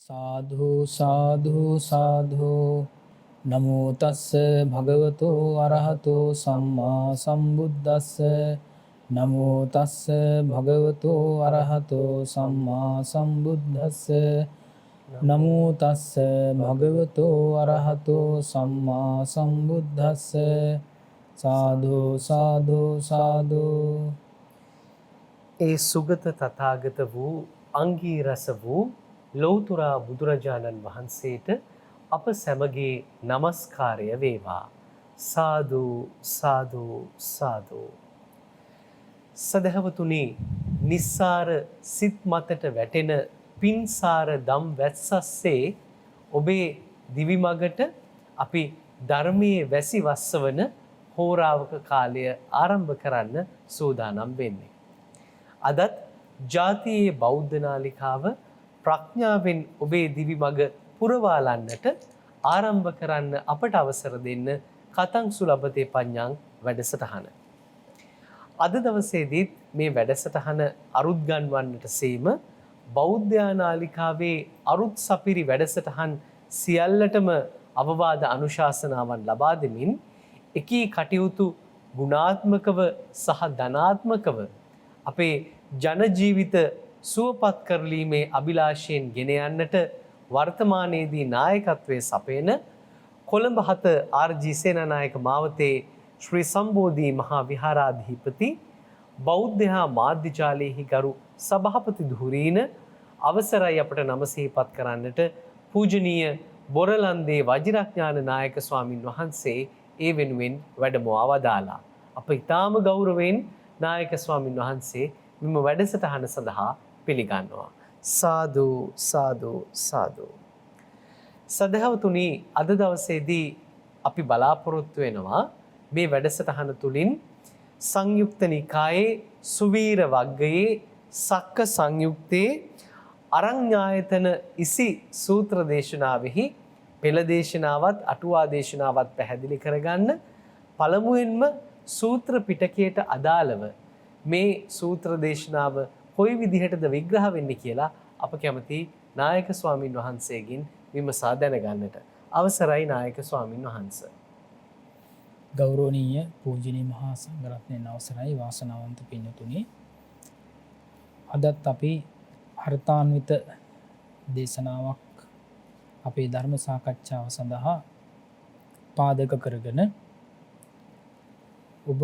සාධු සාධු සාධු නමෝ තස්ස භගවතෝ අරහතෝ සම්මා සම්බුද්දස්ස නමෝ තස්ස භගවතෝ අරහතෝ සම්මා සම්බුද්දස්ස නමෝ තස්ස භගවතෝ අරහතෝ සම්මා සම්බුද්දස්ස සාධු සාධු සාධු. ඒ සුගත තථාගත වූ අංගී රස වූ ලෞතුරා බුදුරජාණන් වහන්සේට අප සැමගේ নমස්කාරය වේවා. සාදු සාදු සාදු. සදහවතුනි, නිස්සාර සිත් මතට වැටෙන පින්සාර දම් වැස්සස්සේ ඔබේ දිවි මගට අපි ධර්මයේ වැසි වස්සවන හෝරාවක කාලය ආරම්භ කරන්න සූදානම් වෙන්නේ. අදත් ජාතියේ බෞද්ධ නාලිකාව ප්‍රඥාවෙන් ඔබේ දිවි මග පුරවාලන්නට ආරම්භ කරන්න අපට අවසර දෙන්න කතං සුලබතේ පඤ්ඤාං වැඩසටහන. අද දවසේදීත් මේ වැඩසටහන අරුත් ගන්වන්නට සීම බෞද්ධ නාලිකාවේ අරුත් සපිරි වැඩසටහන් සියල්ලටම අවවාද අනුශාසනාවන් ලබා දෙමින් එකී කටයුතු ගුණාත්මකව සහ ධනාත්මකව අපේ ජන ජීවිත සුවපත් කරලීමේ අභිලාෂයෙන් ගෙන යන්නට වර්තමානයේදී නායකත්වයේ සපයන කොළඹ 7 ආර්.ජී. සේනානායක මාවතේ ශ්‍රී සම්බෝධි මහා විහාරාධිපති බෞද්ධ මාධ්‍යාලයේහි ගරු සභාපති ධුරීන අවසරයි අපට නම සිහිපත් කරන්නට පූජනීය බොරලන්දේ වජිරඥාන නායක ස්වාමින් වහන්සේ ඒ වෙනුවෙන් වැඩමවා වදාලා. අප ඊටාම ගෞරවයෙන් නායක ස්වාමින් වහන්සේ මෙම වැඩසටහන සඳහා පිළිගන්නවා. සාදු සාදු සාදු. සදහවතුනි, අද දවසේදී අපි බලාපොරොත්තු වෙනවා මේ වැඩසටහන තුලින් සංයුක්ත නිකායේ සුවීර වග්ගයේ සක්ක සංයුක්තේ අරඤ්ඤායතන ඉසි සූත්‍ර දේශනාවෙහි පෙළ දේශනාවත් අටුවා දේශනාවත් පැහැදිලි කරගන්න පළමුවෙන්ම සූත්‍ර පිටකයට අදාළව මේ සූත්‍ර දේශනාව කොයි විදිහටද විග්‍රහ වෙන්නේ කියලා අප කැමති නායක ස්වාමින් වහන්සේගෙන් විමසා දැනගන්නට. අවසරයි නායක ස්වාමින් වහන්ස. ගෞරවනීය පූජනීය මහා සංඝරත්නයන් අවසරයි වාසනාවන්ත පින්තුනි. අදත් අපි අර්ථාන්විත දේශනාවක් අපේ ධර්ම සාකච්ඡාව සඳහා පාදක කරගෙන ඔබ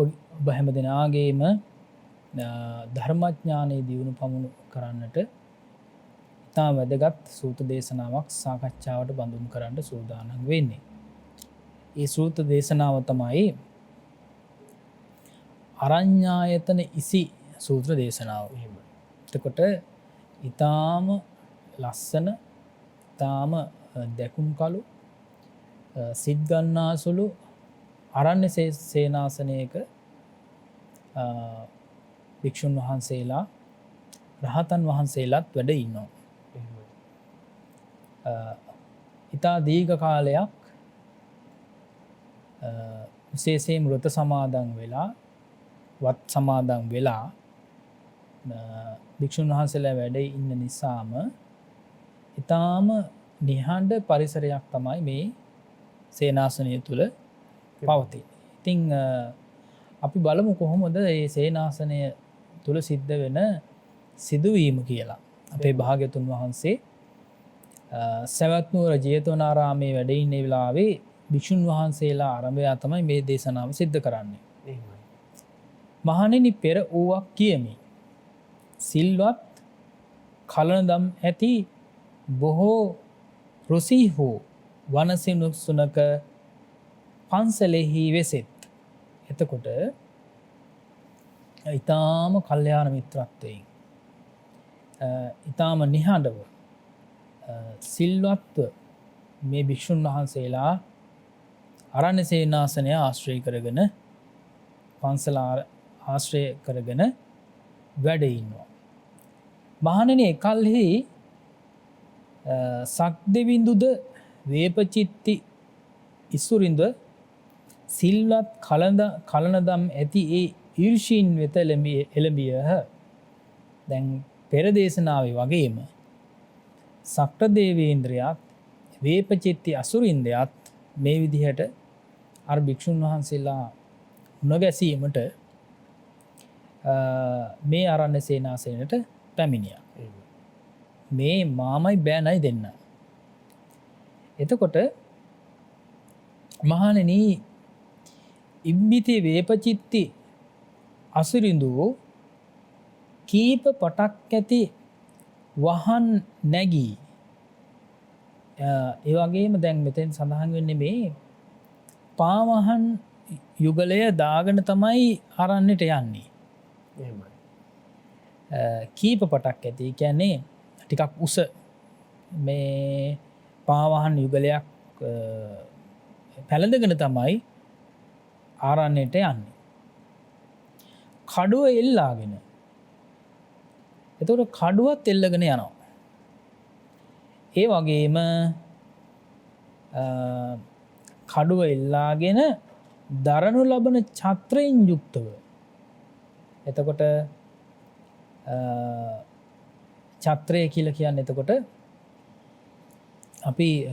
හැම දෙනාගේම ධර්මඥානයේ දියුණු පමුණු කරන්නට ඉතා වැදගත් සූත්‍ර දේශනාවක් සාකච්ඡාවට බඳුන් කරන්න සූදානම් වෙන්නේ. ඒ සූත්‍ර දේශනාව තමයි අරඤ්ඤායතන ඉසි සූත්‍ර දේශනාව. එතකොට ඊටාම ලස්සන, ඊටාම දැකුම් කළු, සිත් ගන්නාසුළු අරණ්‍ය සේනාසනයක භික්ෂුන් වහන්සේලා, රහතන් වහන්සේලාත් වැඩ ඉන්නවා. ඊටා දීර්ඝ කාලයක් විශේෂයෙන් වෘත සමාදන් වෙලා, වත් සමාදන් වෙලා භික්ෂුන් වහන්සේලා වැඩ ඉන්න නිසාම ඊටාම නිහඬ පරිසරයක් තමයි මේ සේනාසනය තුල පවතින්නේ. ඉතින් අපි බලමු කොහොමද මේ සේනාසනය තුල සිද්ධ වෙන සිදුවීම කියලා. අපේ භාග්‍යතුන් වහන්සේ සවැත් නුවර ජේතවනාරාමේ වැඩ ඉන්න වෙලාවේ භික්ෂුන් වහන්සේලා ආරම්භය තමයි මේ දේශනාව සිද්ධ කරන්නේ. මහණෙනි, පෙර ඕවක් කියමි. සිල්වත් කලනදම් ඇති බොහෝ රුසී හෝ වනසිනුසුනක පන්සලෙහි වෙසෙත්. එතකොට ඊටාම කල්යාණ මිත්‍රත්වයෙන්, ඊටාම නිහඬව, සිල්වත්ව මේ භික්ෂුන් වහන්සේලා අරණ්‍ය සේනාසනය ආශ්‍රය කරගෙන, පන්සල ආශ්‍රය කරගෙන වැඩ ඉන්නවා. මහණෙනි, එකල්හි සක්දෙවිඳුද වේපචිත්ති ඉසුරින්ද සිල්වත් කලනදම් ඇති ඒ ඊර්ෂීන් වෙත එළඹියහ. දැන් පෙර දේශනාවේ වගේම සක්‍ර දේවේන්ද්‍රයාත් වේපචිත්ති අසුරින්දයාත් මේ විදිහට අර භික්ෂුන් වහන්සේලා නොගැසීමට මේ අරණ්‍ය සේනාසනයට පැමිණියා. මේ මාමයි බෑනයි දෙන්න. එතකොට මහණෙනි ඉබ්බිති වේපචිත්ති අසුරින්දු කීප පටක් ඇති වහන් නැගී ඒ වගේම දැන් මෙතෙන් සඳහන් වෙන්නේ මේ පාවහන් යුගලය දාගෙන තමයි අරන්නට යන්නේ. කීප පටක් ඇති කියන්නේ ටිකක් උස මේ පාවහන් යුගලයක් පැළඳගෙන තමයි ආරන්නයට යන්නේ. කඩුව එල්ලාගෙන එතකොට කඩුවත් එල්ලගෙන යනවා. ඒ වගේම කඩුව එල්ලාගෙන දරනු ලබන ඡත්‍රයෙන් යුක්තව එතකොට ඡත්‍රය කියලා කියන්නේ එතකොට අපි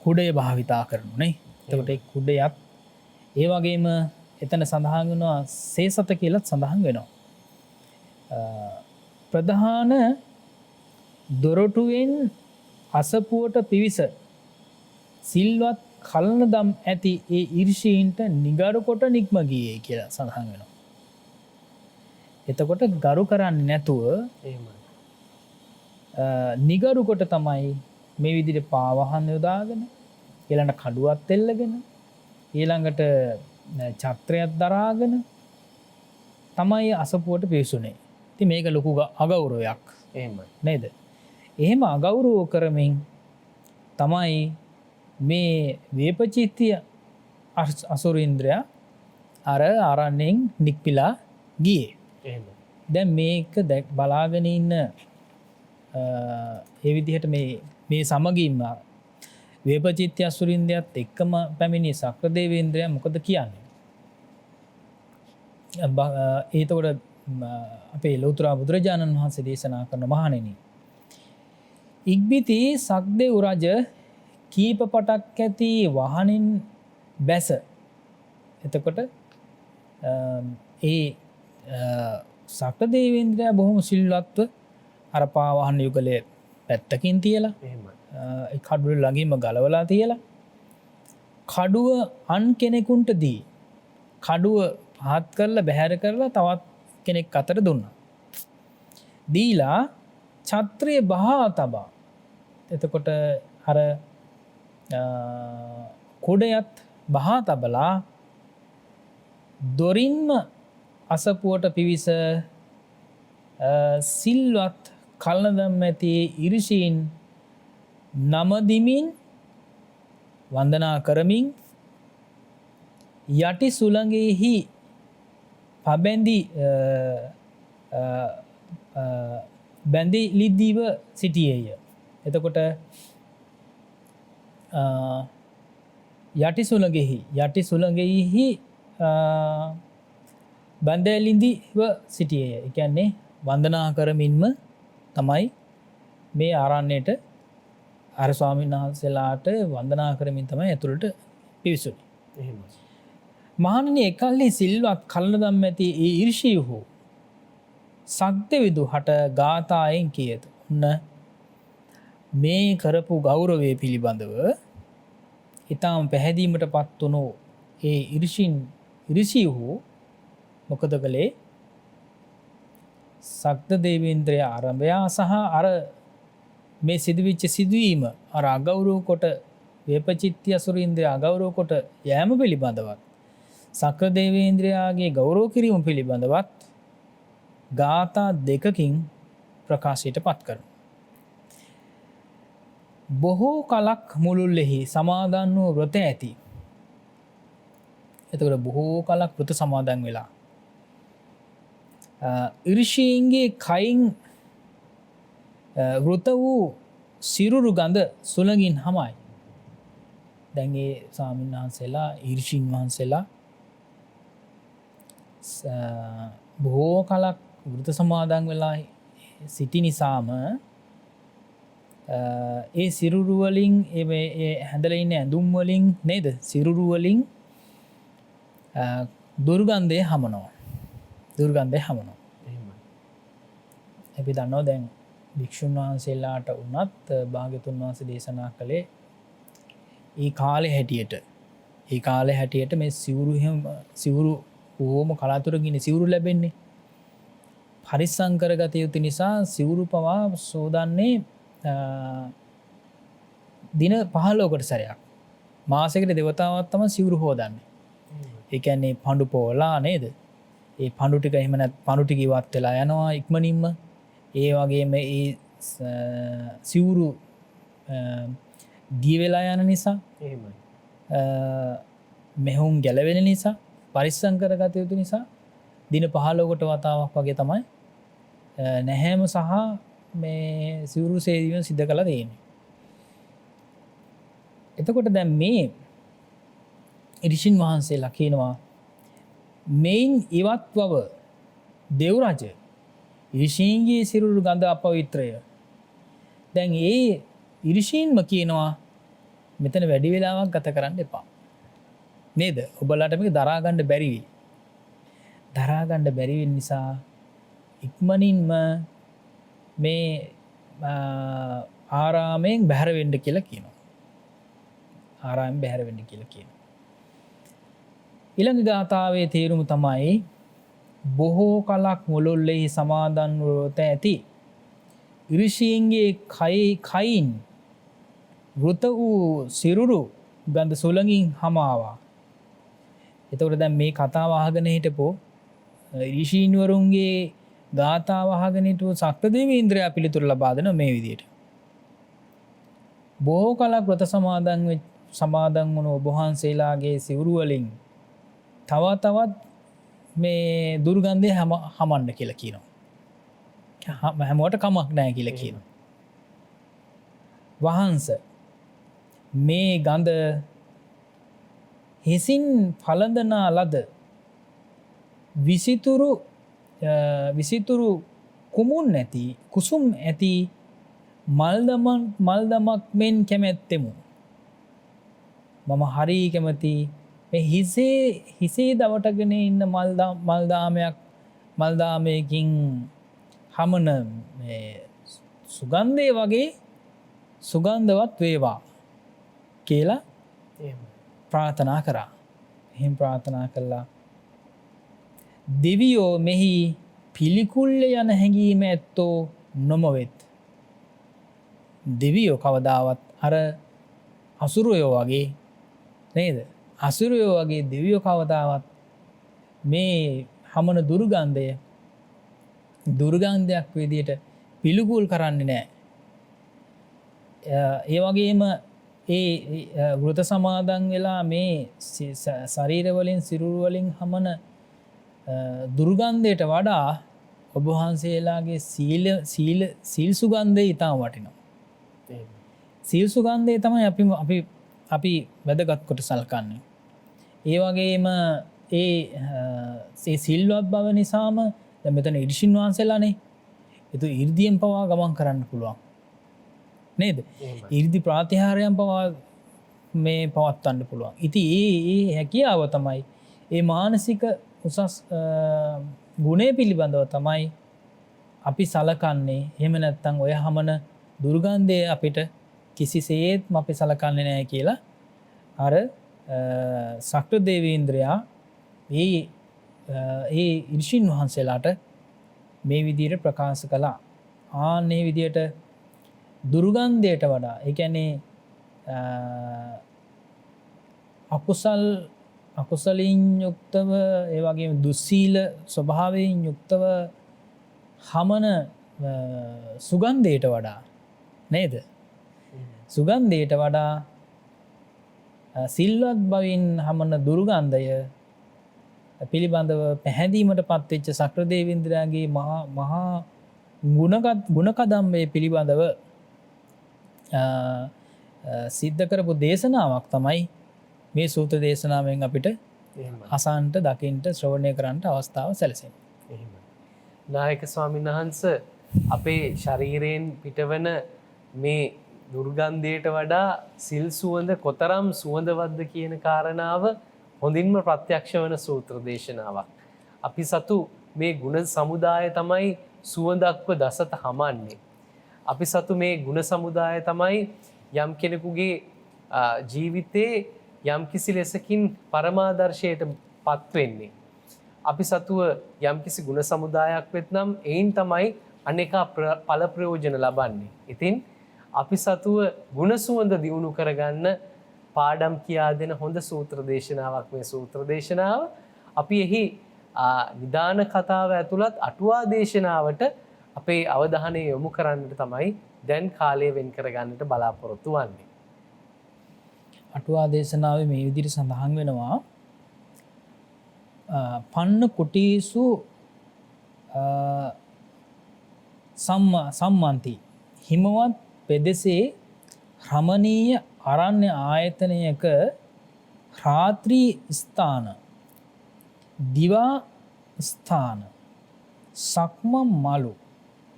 කුඩය භාවිතා කරනුනේ. එතකොට ඒ කුඩයත් ඒ වගේම එතන සඳහන් වෙනවා සේසත කියලත් සඳහන් වෙනවා. ප්‍රධාන දොරටුවෙන් අසපුවට පිවිස සිල්වත් කලන දම් ඇති ඒ ඉර්ෂීන්ට නිගරු කොට නික්ම ගියේ කියලා සඳහන් වෙනවා. එතකොට ගරු කරන්නේ නැතුව නිගරු කොට තමයි මේ විදිහට පාවහන් යොදාගෙන ඊළඟට කඩුවත් එල්ලගෙන ඊළඟට ඡත්‍රයක් දරාගෙන තමයි අසපුවට පිවිසුනේ. ඉතින් මේක ලොකු අගෞරවයක්. එහෙමයි නේද? එහෙම අගෞරව කරමින් තමයි මේ වේපචිත්තිය අසුරින්ද්‍රයා අර ආරණ්‍යයෙන් නික්පිලා ගියේ. එහෙමයි. දැන් මේක බලාගෙන ඉන්න ඒ විදිහට මේ සමගින්ම වේපචිත්ති අසුරින්ද්‍රයත් එක්කම පැමිණි සක්‍ර දේවේන්ද්‍රයා මොකද කියන්නේ? ඒතකොට අපේ ලෞතර බුදුරජාණන් වහන්සේ දේශනා කරන මහණෙනි ඉක්බිති සක්දෙව් රජ කීප පටක් ඇති වහනින් බැස. එතකොට ඒ සක්‍ර දේවේන්ද්‍රයා බොහොම සිල්වත්ව අර පාවහන් යුගලයේ පැත්තකින් තියලා ඒ කඩුව ළඟින්ම ගලවලා තියලා කඩුව අන් කෙනෙකුට දී කඩුව පහත් කරලා බැහැර කරලා තවත් කෙනෙක් අතට දුන්නා. දීලා ඡත්‍රය බහා තබා එතකොට අර කුඩයත් බහා තබලා දොරින්ම අසපුවට පිවිස සිල්වත් කලනදම් ඇති ඉරිෂීන් නමදිමින් වන්දනා කරමින් යටි සුළඟෙහි පබැඳි බැඳි ලිද්දීව සිටියේය. එතකොට යටි සුළඟෙහි බැඳලින්දිව සිටියේය. ඒ කියන්නේ වන්දනා කරමින්ම තමයි මේ ආරණ්‍යයට අර ස්වාමීන් වහන්සේලාට වන්දනා කරමින් තමයි ඇතුළට පිවිසුනේ. එහෙමයි. මහණෙනි එකල්හි සිල්වත් කලනදම් ඇති ඒ ඊර්ෂීහු සක්දෙවිදු හට ගාථායෙන් කියත. ඔන්න මේ කරපු ගෞරවය පිළිබඳව ඊටාම පැහැදීමට පත් වුණු ඒ ඊර්ෂීහු මොකද කළේ? සක්ද දේවේන්ද්‍රයා ආරම්භයා සහ අර මේ සිදුවිච්ච සිදුවීම අර අගෞරව කොට වේපචිත්ති අසුරින්ද්‍රයා අගෞරව කොට යෑම පිළිබඳවත් සක්‍ර දේවේන්ද්‍රයාගේ ගෞරව කිරීම පිළිබඳවත් ගාථා දෙකකින් ප්‍රකාශයට පත් කරනවා. බොහෝ කලක් මුළුල්ලෙහි සමාදන් වූ වෘත ඇති. එතකොට බොහෝ කලක් වෘත සමාදන් වෙලා ඉර්ෂීන්ගේ කයින් වෘත වූ සිරුරු ගඳ සුළඟින් හමයි. දැන් ඒ ස්වාමීන් වහන්සේලා ඊර්ෂීන් වහන්සේලා බොහෝ කලක් වෘත සමාදන් වෙලා සිටි නිසාම ඒ සිරුරු වලින් ඒ හැඳලා ඉන්න ඇඳුම් වලින් නේද සිරුරු වලින් දුර්ගන්ධය හමනවා. අපි දන්නවා දැන් භික්ෂුන් වහන්සේලාට වුණත් භාග්‍යතුන් වහන්සේ දේශනා කළේ ඒ කාලේ හැටියට මේ සිවුරු ඕම කලාතුරකින් සිවුරු ලැබෙන්නේ. පරිස්සම් කරගත යුතු නිසා සිවුරු පවා සෝදන්නේ දින 15කට සැරයක්. මාසෙකට දෙවතාවක් තමයි සිවුරු හොදන්නේ. ඒ කියන්නේ පඳු පොවලා නේද? ඒ පඳු ටික එහෙම නැත් පඳු ටික ඉවත් වෙලා යනවා ඉක්මනින්ම. ඒ වගේම ඒ සිවුරු දිය වෙලා යන නිසා එහෙමයි. මෙහුම් ගැලවෙන නිසා පරිස්සම් කරගත යුතු නිසා දින 15කට වතාවක් වගේ තමයි නැහැම සහ මේ සිවුරු සේදීම සිද්ධ කළා තියෙන්නේ. එතකොට දැන් මේ ඍෂින් වහන්සේලා කියනවා මේන් ඉවත් බව දෙව් රජ ඍෂීන්ගේ සිරුරු ගඳ අපවිත්‍රය. දැන් ඒ ඍෂීන්ම කියනවා මෙතන වැඩි වෙලාවක් ගත කරන්න එපා. නේද? ඔබලාට මේක දරා ගන්න බැරි වෙයි. දරා ගන්න බැරි වෙන නිසා ඉක්මනින්ම මේ ආරාමයෙන් බැහැර වෙන්න කියලා කියනවා. ආරාමයෙන් බැහැර වෙන්න කියලා කියනවා. ඊළඟ ගාථාවේ තේරුම තමයි බොහෝ කලක් මුළුල්ලේ සමාදන් වූ ඇති ඍෂීන්ගේ කයින් වෘත වූ සිරුරු ගඳ සුළඟින් හමාවා. එතකොට දැන් මේ කතාව අහගෙන හිටපෝ ඍෂීන්වරුන්ගේ ගාථාව අහගෙන හිටපු සක්‍රදේවීන්ද්‍රයා පිළිතුරු ලබා දෙන මේ විදිහට. බොහෝ කලක් වෘත සමාදන් වුණු ඔබ වහන්සේලාගේ සිවුරු වලින් තවත් මේ දුර්ගන්ධය හමන්න කියලා කියනවා. හැමෝට කමක් නැහැ කියලා කියනවා. වහන්ස මේ ගඳ හිසින් පළඳනා ලද විසිතුරු කුසුම් ඇති මල්දමක් මෙන් කැමැත්තෙමු. මම හරි කැමති මේ හිසේ දවටගෙන ඉන්න මල්දාමයකින් හමන සුගන්ධය වගේ සුගන්ධවත් වේවා කියලා ප්‍රාර්ථනා කරා. එහෙම ප්‍රාර්ථනා කළා. දෙවියෝ මෙහි පිළිකුල්ල යන හැඟීම ඇත්තෝ නොමවෙත්. දෙවියෝ කවදාවත් අර අසුරයෝ වගේ නේද? අසුරයෝ වගේ දෙවියෝ කවදාවත් මේ හමන දුර්ගන්ධයක් විදියට පිළිකුල් කරන්නේ නැහැ. ඒ වගේම ඒ වෘත සමාදන් වෙලා මේ ශරීර වලින් සිරුරු වලින් හමන දුර්ගන්ධයට වඩා ඔබ වහන්සේලාගේ සීල් සුගන්ධය ඉතාම වටිනවා. සීල් සුගන්ධය තමයි අපි වැදගත් කොට සලකන්නේ. ඒ වගේම ඒ සිල්වත් බව නිසාම දැන් මෙතන ඍෂින් වහන්සේලානේ. ඒක 이르දියෙන් පවා ගමන් කරන්න පුළුවන්. නේද? 이르දි ප්‍රාතිහාරයන් පවා මේ පවත්වන්න පුළුවන්. ඉතින් ඒ හැකියාව තමයි ඒ මානසික උසස් ගුණය පිළිබඳව තමයි අපි සලකන්නේ. එහෙම නැත්නම් ඔය හමන දුර්ගන්ධය අපිට කිසිසේත්ම අපි සලකන්නේ නැහැ කියලා අර සක්‍රදේවීන්ද්‍රයා ඒ ඍෂින් වහන්සේලාට මේ විදිහට ප්‍රකාශ කළා. ආන්නේ විදිහට දුර්ගන්ධයට වඩා ඒ කියන්නේ අකුසලින් යුක්තව ඒ වගේම දුස්සීල ස්වභාවයෙන් යුක්තව හමන සුගන්ධයට වඩා නේද? සුගන්ධයට වඩා සිල්වත් බවින් හමන දුර්ගන්ධය පිළිබඳව පැහැදීමට පත්වෙච්ච සක්‍රදේවීන්ද්‍රයාගේ මහා ගුණකදම්බය පිළිබඳව සිද්ධ කරපු දේශනාවක් තමයි මේ සූත්‍ර දේශනාවෙන් අපිට අසන්නට දකින්නට ශ්‍රවණය කරන්නට අවස්ථාව සැලසෙන්නේ. නායක ස්වාමීන් වහන්සේ අපේ ශරීරයෙන් පිටවන මේ දුර්ගන්ධයට වඩා සිල් සුවඳ කොතරම් සුවඳවත්ද කියන කාරණාව හොඳින්ම ප්‍රත්‍යක්ෂ වන සූත්‍ර දේශනාවක්. අපි සතු මේ ගුණ සමුදාය තමයි සුවඳක්ව දසත හමන්නේ. අපි සතු මේ ගුණ සමුදාය තමයි යම් කෙනෙකුගේ ජීවිතේ යම් කිසි ලෙසකින් පරමාදර්ශයට පත්වෙන්නේ. අපි සතුව යම් කිසි ගුණ සමුදායක් වෙත්නම් එයින් තමයි අනේකා ඵල ප්‍රයෝජන ලබන්නේ. ඉතින් අපි සතුව ගුණ සුවඳ දියුණු කරගන්න පාඩම් කියා දෙන හොඳ සූත්‍ර දේශනාවක් මේ සූත්‍ර දේශනාව. අපි එහි නිදාන කතාව ඇතුළත් අටුවා දේශනාවට අපේ අවධානය යොමු කරන්නට තමයි දැන් කාලය වෙන් කරගන්නට බලාපොරොත්තු වන්නේ. අටුවා දේශනාවේ මේ විදිහට සඳහන් වෙනවා පන්න කුටීසු සම්මන්ති හිමවත් පෙදෙසේ රමණීය අරණ්‍ය ආයතනයක රාත්‍රී ස්ථාන දිවා ස්ථාන සක්මන් මලු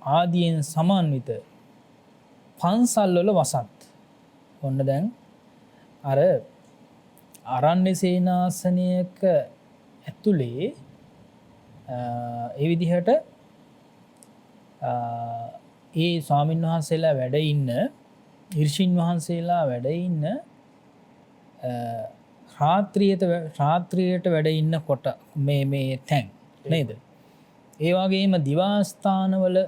ආදියෙන් සමන්විත පන්සල්වල වසත්. ඔන්න දැන් අර අරණ්‍ය සේනාසනයක ඇතුලේ ඒ විදිහට ඒ ස්වාමීන් වහන්සේලා වැඩ ඉන්න ඍෂීන් වහන්සේලා වැඩ ඉන්න රාත්‍රියට වැඩ ඉන්නකොට මේ තැන් නේද? ඒ වගේම දිවාස්ථානවල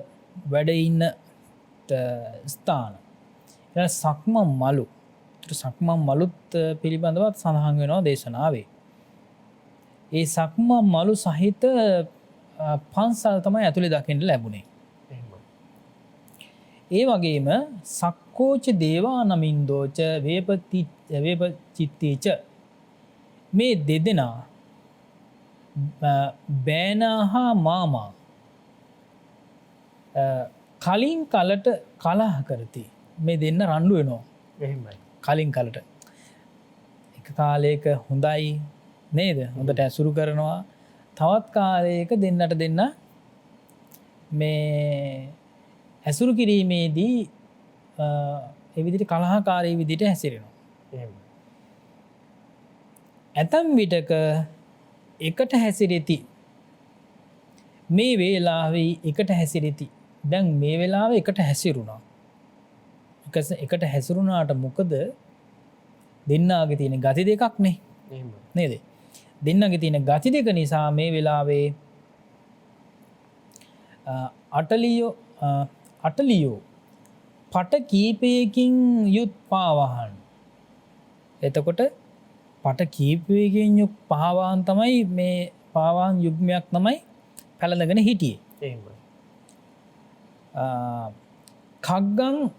වැඩ ඉන්න ස්ථාන සක්මන් මලු සක්මන් මලුත් පිළිබඳවත් සඳහන් වෙනවා දේශනාවේ. ඒ සක්මන් මලු සහිත පන්සල් තමයි ඇතුලේ දකින්න ලැබුණේ. ඒ වගේම සක්කෝච දේවා නමින්දෝච වේපචිත්තේච මේ දෙදෙනා බෑනාහා මාමා කලින් කලට කලහ කරති. මේ දෙන්න රණ්ඩු වෙනවා. එහෙමයි. කලින් කලට එක කාලයක හොඳයි නේද? හොඳට ඇසුරු කරනවා. තවත් කාලයක දෙන්නට දෙන්න මේ ඇසුරු කිරීමේදී ඒ විදිහට කලහකාරී විදිහට හැසිරෙනවා. එහෙමයි. ඇතම් විටක එකට හැසිරෙති. මේ වේලාවේ එකට හැසිරෙති. දැන් මේ වෙලාවේ එකට හැසිරුණා. එකට හැසිරුණාට මොකද දෙන්නාගේ තියෙන ගති දෙකක් නේ. එහෙමයි. නේද? දෙන්නගේ තියෙන ගති දෙක නිසා මේ වෙලාවේ අටලියෝ පට කීපයකින් යුත් පාවාහන්. එතකොට පට කීපයකින් යුත් පාවාහන් තමයි මේ පාවාහන් යුග්මයක් තමයි පැළඳගෙන හිටියේ. එහෙමයි. කග්ගං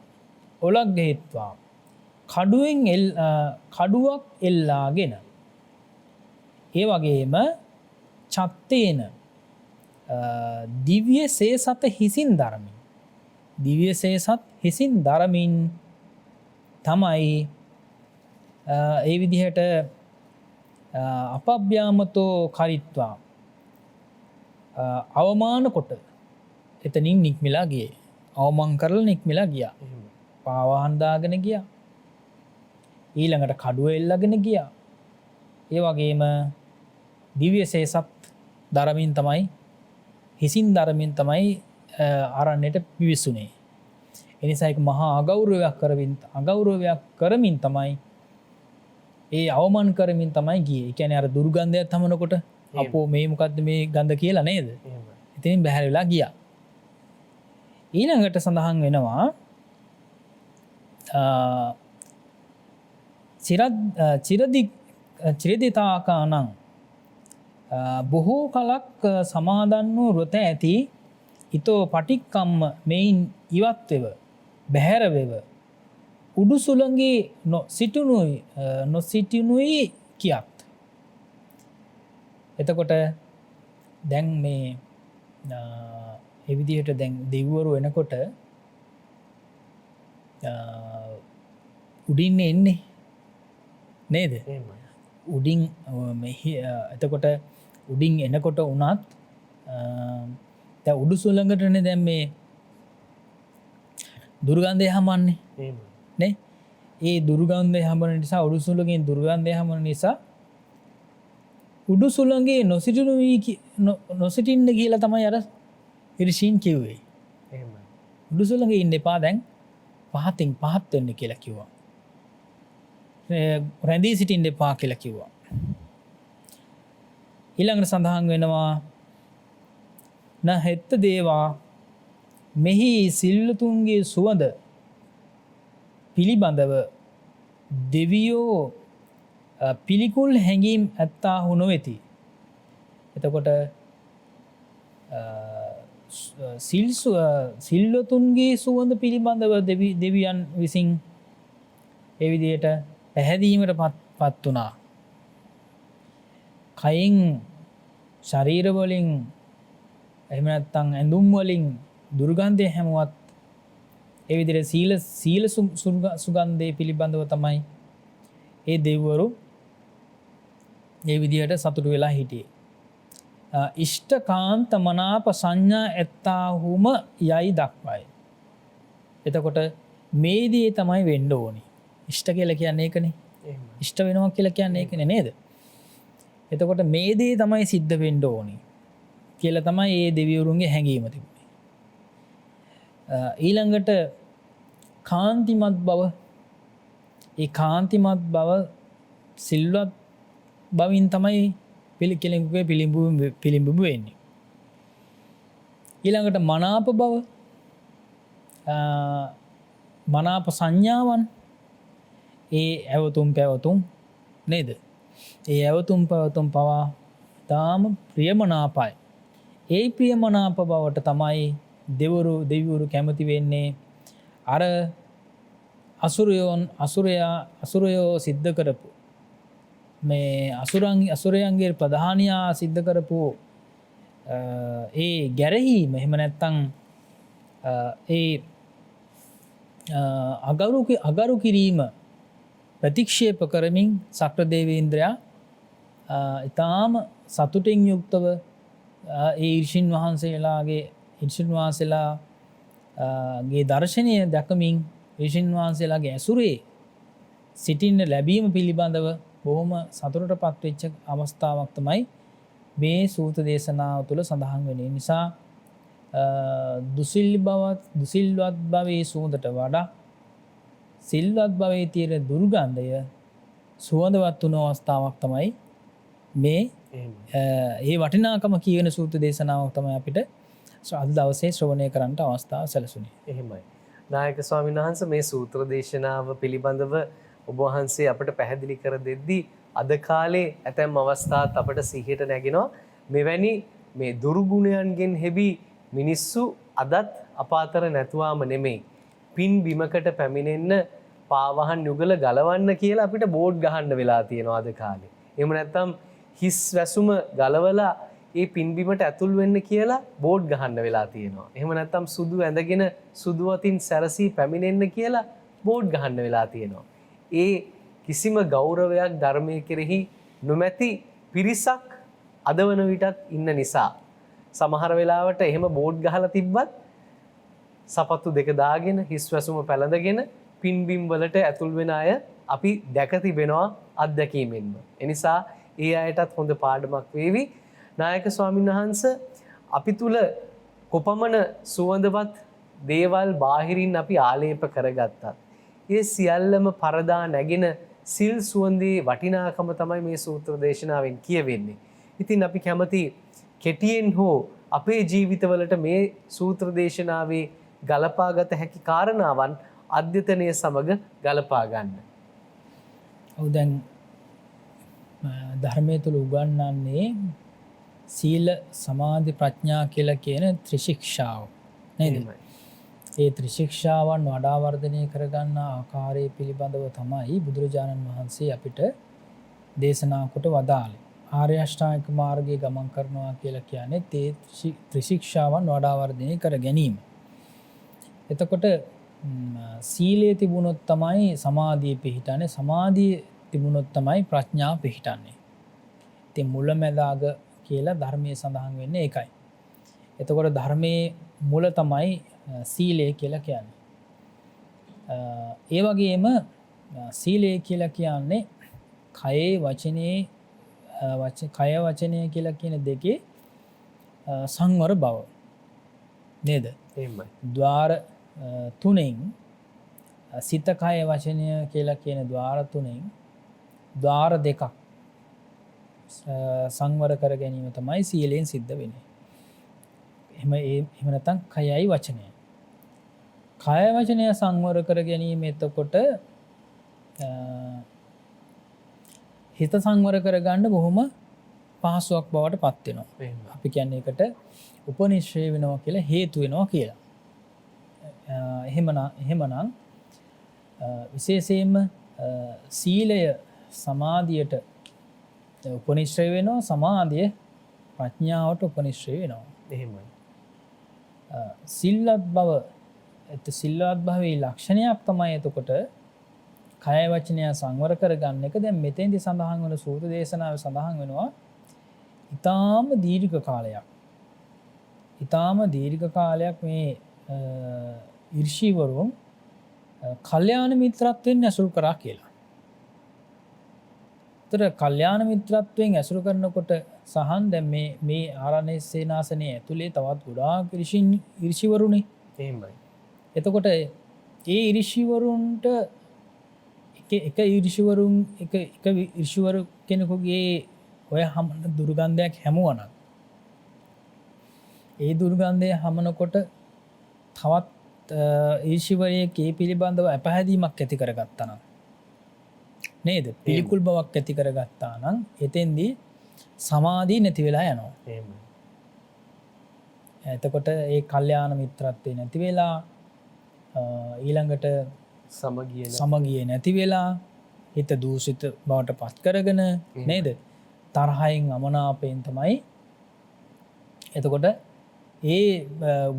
ඔලක් ගෙහෙත්වා කඩුවක් එල්ලාගෙන ඒ වගේම චත්තේන දිව්‍ය සේසත හිසින් දරමින් දිව්‍ය සේසත් හිසින් දරමින් තමයි ඒ විදිහට අපභ්‍යාමතෝ කරිත්වා අවමාන කොට එතනින් නික්මිලා ගියේ. අවමන් කරලා නික්මිලා ගියා. පාවාහන් දාගෙන ගියා. ඊළඟට කඩුව එල්ලගෙන ගියා. ඒ වගේම දිව්‍ය සේසත් දරමින් තමයි හිසින් දරමින් තමයි ආරණ්‍යයට පිවිසුනේ. එනිසා ඒක මහා අගෞරවයක් කරමින් තමයි ඒ අවමන් කරමින් තමයි ගියේ. ඒ කියන්නේ අර දුර්ගන්ධයක් තමනකොට අපෝ මේ මොකද්ද මේ ගඳ කියලා නේද? ඉතින් බැහැර වෙලා ගියා. ඊළඟට සඳහන් වෙනවා චිරදිතාකානං බොහෝ කලක් සමාදන් වූ වෘත ඇති ඊතෝ පටික්කම්ම මෙයින් ඉවත්වෙව බැහැරවෙව උඩුසුළඟේ නොසිටිනුයි කියත්. එතකොට දැන් මේ එවිදිහට දැන් දෙවිවරු එනකොට උඩින් එන්නේ නේද? උඩින් එතකොට උඩින් එනකොට උනත් දැන් උඩුසුළඟටනේ දැන් මේ දුර්ගන්ධය හමන්නේ එහෙම. නේ. ඒ දුර්ගන්ධය හමන නිසා උඩුසුළඟෙන් දුර්ගන්ධය හමන නිසා උඩුසුළඟේ නොසිටින්න කියලා තමයි අර ඉරිෂීන් කිව්වේ. එහෙමයි. උඩුසුළඟේ ඉන්න එපා දැන් පහතින් පහත් වෙන්න කියලා කිව්වා. රැඳී සිටින්න එපා කියලා කිව්වා. ඊළඟට සඳහන් වෙනවා න හෙත්ත දේවා මෙහි සිල්ලතුන්ගේ සුවඳ පිළිබඳව දෙවියෝ පිළිකුල් හැඟීම් ඇත්තාහු නොවෙති. එතකොට සිල්වතුන්ගේ සුවඳ පිළිබඳව දෙවියන් විසින් එවිදියට පැහැදීමට පත් වනා. කයින් ශරීරවලින් එහමනත්තං ඇඳුම් වලින් දුර්ගන්ධය හැමුවත් එවිදිර සීල සුගන්ධය පිළිබඳව තමයි ඒ දෙව්වරු ඒ විදිහට සතුටු වෙලා හිටියේ. ඉෂ්ඨකාන්ත මනාප සංඥා ඇත්තාහුම යයි දක්වයි. එතකොට මේදී තමයි වෙන්න ඕනි. ඉෂ්ඨ කියලා කියන්නේ ඒකනේ. ඉෂ්ඨ වෙනවා කියලා කියන්නේ ඒකනේ නේද? එතකොට මේ දේ තමයි සිද්ධ වෙන්න ඕනි කියලා තමයි මේ දෙවිවරුන්ගේ හැඟීම තිබුණේ. ඊළඟට කාන්තිමත් බව, ඒ කාන්තිමත් බව සිල්වත් බවින් තමයි කෙනෙකුගේ පිළිඹු වෙන්නේ. ඊළඟට මනාප බව, මනාප සංඥාවන්, ඒ ඇවතුම් පැවතුම් නේද? ඒ ඇවතුම් පැවතුම් පවා තාම ප්‍රියමනාපයි. ඒ ප්‍රියමනාප බවට තමයි දෙවිවරු කැමති වෙන්නේ. අර අසුරයෝ සිද්ධ කරපු මේ අසුරයන්ගේ ප්‍රධානියා සිද්ධ කරපු ඒ ගැරහීම, එහෙම නැත්තං ඒ අගරු කිරීම ප්‍රතික්ෂේප කරමින් සක්‍රදේවේන්ද්‍රයා ඉතාම සතුටින් යුක්තව ඒ ඉර්ෂින් වහන්සේලාගේ දර්ශනය දැකමින් ඉර්ෂින් වහන්සේලාගේ ඇසුරේ සිටින්න ලැබීම පිළිබඳව බොහොම සතුටට පත්වෙච්ච අවස්ථාවක් තමයි මේ සූත දේශනාව තුළ සඳහන් වෙන නිසා දුසිල්වත් භවයේ සූදට වඩා සිල්වත් භවයේ තියෙන දුර්ගන්ධය සුවඳවත් වුණ අවස්ථාවක් තමයි මේ ඒ වටිනාකම කියන සූත දේශනාවක් තමයි අපිට අද දවසේ ශ්‍රවණය කරන්නට අවස්ථාව සැලසුණේ. එහෙමයි. නායක ස්වාමීන් වහන්සේ මේ සූත්‍ර දේශනාව පිළිබඳව ඔබ වහන්සේ අපට පැහැදිලි කර දෙද්දී අද කාලේ ඇතැම් අවස්ථාත් අපට සිහියට නැගෙනවා. මෙවැනි මේ දුර්ගුණයන්ගෙන් හෙබි මිනිස්සු අදත් අප අතර නැතුවාම නෙමෙයි. පින් බිමකට පැමිණෙන්න පාවහන් යුගල ගලවන්න කියලා අපිට බෝඩ් ගහන්න වෙලා තියෙනවා අද කාලේ. එහෙම නැත්නම් හිස් වැසුම ගලවලා ඒ පින්බිමට ඇතුල් වෙන්න කියලා බෝඩ් ගහන්න වෙලා තියෙනවා. එහෙම නැත්නම් සුදු ඇඳගෙන සුදු අතින් සැරසී පැමිණෙන්න කියලා බෝඩ් ගහන්න වෙලා තියෙනවා. ඒ කිසිම ගෞරවයක් ධර්මයේ කෙරෙහි නොමැති පිරිසක් අද වන විටත් ඉන්න නිසා සමහර වෙලාවට එහෙම බෝඩ් ගහලා තිබ්බත් සපත්තු දෙක දාගෙන හිස් වැසුම පැලඳගෙන පින්බිම් වලට ඇතුල් වෙන අය අපි දැක තිබෙනවා අත්දැකීමෙන්ම. එනිසා ඒ අයටත් හොඳ පාඩමක් වේවි. නායක ස්වාමීන් වහන්සේ අපි තුල කොපමණ සුවඳවත් දේවල් බාහිරින් අපි ආලේප කරගත්තත් ඒ සියල්ලම පරදා නැගෙන සිල් සුවඳේ වටිනාකම තමයි මේ සූත්‍ර දේශනාවෙන් කියවෙන්නේ. ඉතින් අපි කැමති කෙටියෙන් හෝ අපේ ජීවිතවලට මේ සූත්‍ර දේශනාවේ ගලපාගත හැකි කාරණාවන් අධ්‍යතනය සමග ගලපා ගන්න. ඔව් දැන් ධර්මයේ තුල උගන්වන්නේ සීල සමාධි ප්‍රඥා කියලා කියන ත්‍රිශික්ෂාව නේද? ඒ ත්‍රිශික්ෂාවන් වඩා වර්ධනය කරගන්න ආකාරය පිළිබඳව තමයි බුදුරජාණන් වහන්සේ අපිට දේශනා කොට වදාළේ. ආර්ය අෂ්ටාංගික මාර්ගයේ ගමන් කරනවා කියලා කියන්නේ තේ ත්‍රිශික්ෂාවන් වඩා වර්ධනය කර ගැනීම. එතකොට සීලයේ තිබුණොත් තමයි සමාධිය පිහිටන්නේ, සමාධිය තිබුණොත් තමයි ප්‍රඥාව පිහිටන්නේ. ඉතින් මුලැමැදාග කියලා ධර්මයේ සඳහන් වෙන්නේ ඒකයි. එතකොට ධර්මයේ මුල තමයි සීලය කියලා කියන්නේ. ඒ වගේම සීලය කියලා කියන්නේ කයේ වචනේ කය වචනය කියලා කියන දෙකේ සංවර බව නේද? එහෙමයි. ద్వාර තුනෙන් සිත කය වචනය කියලා කියන ద్వාර තුනෙන් ద్వාර දෙකක් සංවර කර ගැනීම තමයි සීලයෙන් සිද්ධ වෙන්නේ. එහෙම නැත්නම් කයයි වචනය. කය වචනය සංවර කර ගැනීම එතකොට හිත සංවර කරගන්න බොහොම පහසුවක් බවට පත් වෙනවා. අපි කියන්නේ එකට උපනිශ්‍රය වෙනවා කියලා හේතු වෙනවා කියලා. එහෙමනම් විශේෂයෙන්ම සීලය සමාධියට උපනිශ්‍රය වෙනවා, සමාධිය ප්‍රඥාවට උපනිශ්‍රය වෙනවා. එහෙමයි. සිල්වත් බව සිල්වත් භාවයේ ලක්ෂණයක් තමයි එතකොට කය වචනය සංවර කරගන්න එක. දැන් මෙතෙන්දි සඳහන් වන සූත්‍ර දේශනාවේ සඳහන් වෙනවා ඊටාම දීර්ඝ කාලයක්. ඊටාම දීර්ඝ කාලයක් මේ ඍෂිවරුන් කල්යාණ මිත්‍රත්වයෙන් ඇසුරු කරා කියලා. ඒතර කල්යාණ මිත්‍රත්වයෙන් ඇසුරු කරනකොට සහන් දැන් මේ ආරණ්‍ය සේනාසනයේ ඇතුලේ තවත් ගොඩාක් ඍෂිවරුනේ. එහෙමයි. එතකොට ඒ ඍෂිවරුන්ට එක ඍෂිවරු කෙනෙකුගේ ඔය හමන දුර්ගන්ධයක් හැමුවනම් ඒ දුර්ගන්ධය හමනකොට තවත් ඍෂිවරයෙක් ඒ පිළිබඳව අපහැදීමක් ඇති කරගත්තා නම් නේද? පිළිකුල් බවක් ඇති කරගත්තා නම් එතෙන්දී සමාධිය නැති වෙලා යනවා. එහෙමයි. එතකොට ඒ කල්යාණ මිත්‍රත්වේ නැති වෙලා ඊළඟට සමගිය නැති වෙලා හිත දූෂිත බවට පත් කරගෙන නේද? තරහයෙන් අමනාපයෙන් තමයි එතකොට ඒ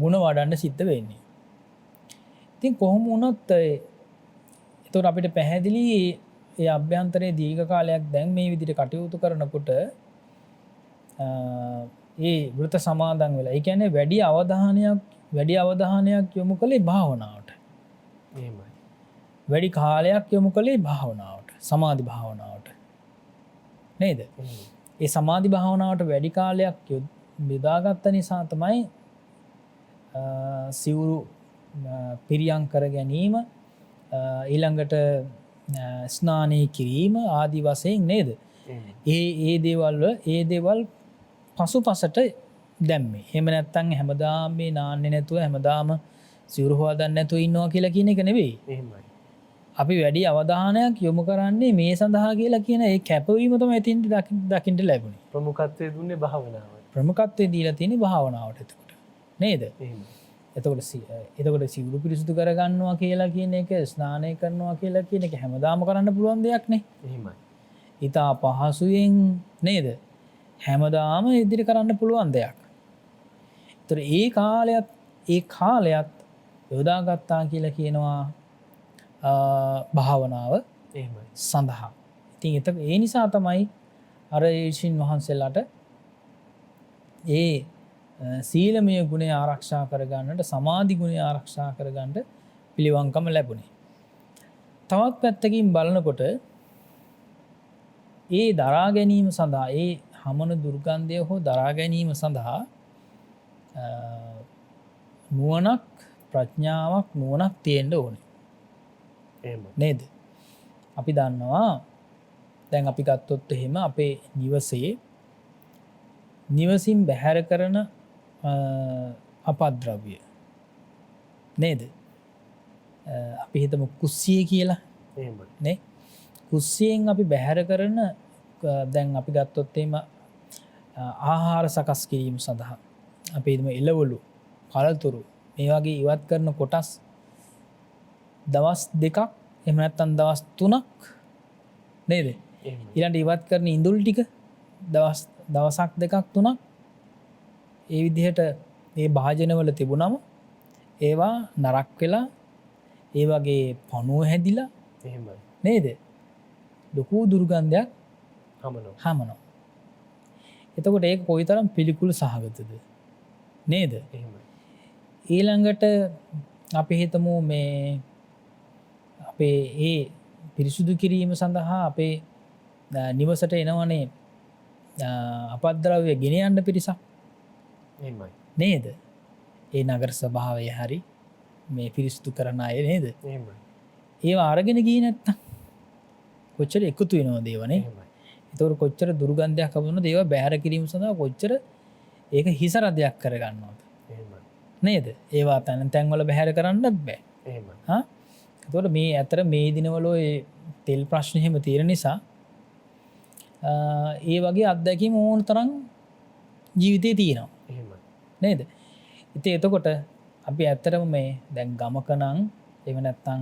ಗುಣ වඩන්න සිද්ධ වෙන්නේ. ඉතින් කොහොම වුණත් එතකොට අපිට පැහැදිලි ඒ අභ්‍යන්තරයේ දීර්ඝ කාලයක් දැන් මේ විදිහට කටයුතු කරනකොට ඒ වෘත සමාදන් වෙලා. ඒ කියන්නේ වැඩි අවධානයක් යොමු කළේ භාවනාවට. එහෙමයි. වැඩි කාලයක් යොමු කළේ භාවනාවට, සමාධි භාවනාවට. නේද? ඒ සමාධි භාවනාවට වැඩි කාලයක් යොදාගත්ත නිසා තමයි සිවුරු පිරියම් කර ගැනීම, ඊළඟට ස්නානය කිරීම ආදි වශයෙන් නේද? ඒ දේවල් පසුපසට දැම්මේ. එහෙම නැත්නම් හැමදාම මේ නාන්නේ නැතුව හැමදාම සිවුරු හොදන්න නැතුව ඉන්නවා කියලා කියන එක නෙවෙයි. එහෙමයි. අපි වැඩි අවධානයක් යොමු කරන්නේ මේ සඳහා කියලා කියන ඒ කැපවීම තමයි එතින් දකින්න ලැබුණේ. ප්‍රමුඛත්වයේ දුන්නේ භාවනාවට. ප්‍රමුඛත්වයේ දීලා තියෙන්නේ භාවනාවට එතකොට. නේද? එහෙමයි. එතකොට සිවුරු පිරිසුදු කරගන්නවා කියලා කියන එක, ස්නානය කරනවා කියලා කියන එක හැමදාම කරන්න පුළුවන් දෙයක් නේ. එහෙමයි. ඊටා පහසුවෙන් නේද? හැමදාම ඉදිරි කරන්න පුළුවන් දෙයක්. ඒතර ඒ කාලයත් යොදාගත්තා කියලා කියනවා භාවනාව එහෙමයි. සඳහා. ඉතින් ඒ නිසා තමයි අර ඍෂීන් වහන්සේලාට ඒ සීලමය ගුණය ආරක්ෂා කරගන්නට, සමාධි ගුණය ආරක්ෂා කරගන්නට පිළිවන්කම ලැබුණේ. තවත් පැත්තකින් බලනකොට ඒ දරා ගැනීම සඳහා, ඒ හමන දුර්ගන්ධය හෝ දරා ගැනීම සඳහා නුවණක්, ප්‍රඥාවක් තියෙන්න ඕනේ. එහෙමයි. නේද? අපි දන්නවා දැන් අපි ගත්තොත් එහෙම අපේ නිවසින් බැහැර කරන අපද්‍රව්‍ය නේද? අපි හිතමු කුස්සිය කියලා. එහෙමයි. නේ? කුස්සියෙන් අපි බැහැර කරන දැන් අපි ගත්තොත් එහෙම ආහාර සකස් කිරීම සඳහා අපි හිතමු එළවලු, කලතුරු මේ වගේ ඉවත් කරන කොටස් දවස් 2ක් එහෙම නැත්නම් දවස් 3ක් නේද? ඊළඟට ඉවත් කරන ඉඳුල් ටික දවසක් 2ක් 3ක් ඒ විදිහට මේ භාජනවල තිබුණම ඒවා නරක් වෙලා ඒ වගේ පණුව හැදිලා එහෙමයි. නේද? ලොකු දුර්ගන්ධයක් හමනවා. එතකොට ඒක කොයිතරම් පිළිකුල් සහගතද නේද? එහෙමයි. ඊළඟට අපි හිතමු මේ අපේ ඒ පිරිසුදු කිරීම සඳහා අපේ නිවසට එනවනේ අපද්‍රව්‍ය ගෙන යන්න පිරිසක් එහෙමයි. නේද? ඒ නගර ස්වභාවය හරි මේ පිරිසිදු කරන අය නේද? එහෙමයි. ඒවා අරගෙන ගියේ නැත්තම් කොච්චර එකතු වෙනවද ඒවනේ? එහෙමයි. ඒතකොට කොච්චර දුර්ගන්ධයක් හමුවනද ඒවා බැහැර කිරීම සඳහා කොච්චර ඒක හිස රදයක් කරගන්නවද? එහෙමයි. නේද? ඒවා තැන් වල බැහැර කරන්න බෑ. එහෙමයි. හා? ඒතකොට මේ අතර මේ දිනවල ඔය තෙල් ප්‍රශ්න එහෙම තියෙන නිසා ඒ වගේ අත්දැකීම් ඕන තරම් ජීවිතේ තියෙනවා. එහෙමයි. නේද? ඉතින් එතකොට අපි ඇත්තටම මේ දැන් ගමක නම් එහෙම නැත්තම්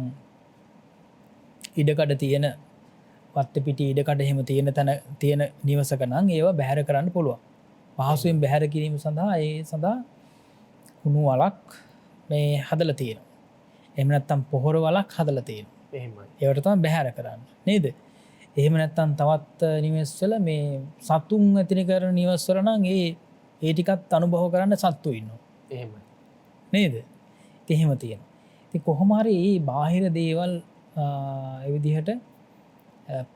ඉඩකඩ තියෙන වත්ත පිටි ඉඩකඩ එහෙම තියෙන තැන තියෙන නිවසක නම් ඒවා බැහැර කරන්න පුළුවන්. පහසුවෙන් බැහැර කිරීම සඳහා ඒ සඳහා කුණු වලක් මේ හදලා තියෙනවා. එහෙම නැත්තම් පොහොර වලක් හදලා තියෙනවා. එහෙමයි. ඒවට තමයි බැහැර කරන්න. නේද? එහෙම නැත්තම් තවත් නිවෙස්වල මේ සතුන් ඇතින කරන නිවස්වල නම් ඒ ටිකත් අනුභව කරන්න සත්තු ඉන්නවා. එහෙමයි. නේද? ඉතින් එහෙම තියෙනවා. ඉතින් කොහොම හරි මේ බාහිර දේවල් ඒ විදිහට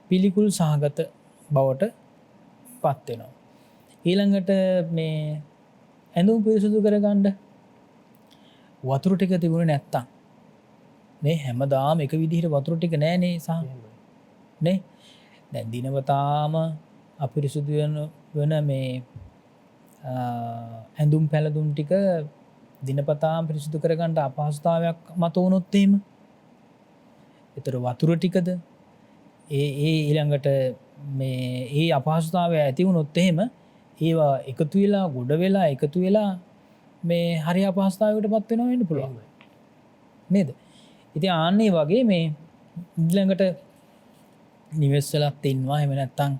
පිළිකුල් සහගත බවට පත් වෙනවා. ඊළඟට මේ ඇඳුම් පිරිසුදු කරගන්න වතුර ටික තිබුණේ නැත්තම් මේ හැමදාම එක විදිහට වතුර ටික නෑනේ සහ නේ දැන් දිනවතාම අපිරිසුදු වෙන මේ ඇඳුම් පැළඳුම් ටික දිනපතාම පිරිසුදු කරගන්න අපහසුතාවයක් මත වුණොත් එහෙම ඒතර වතුර ටිකද ඒ ඊළඟට මේ ඒ අපහසුතාවය ඇති වුණොත් එහෙම ඒවා එකතු වෙලා ගොඩ වෙලා එකතු වෙලා මේ හරි අපහසුතාවයකටපත් වෙනවා වෙන්න පුළුවන් නේද? ඉතින් ආන්නේ වගේ මේ ඊළඟට නිවෙස්වලත් ඉන්නවා එහෙම නැත්තම්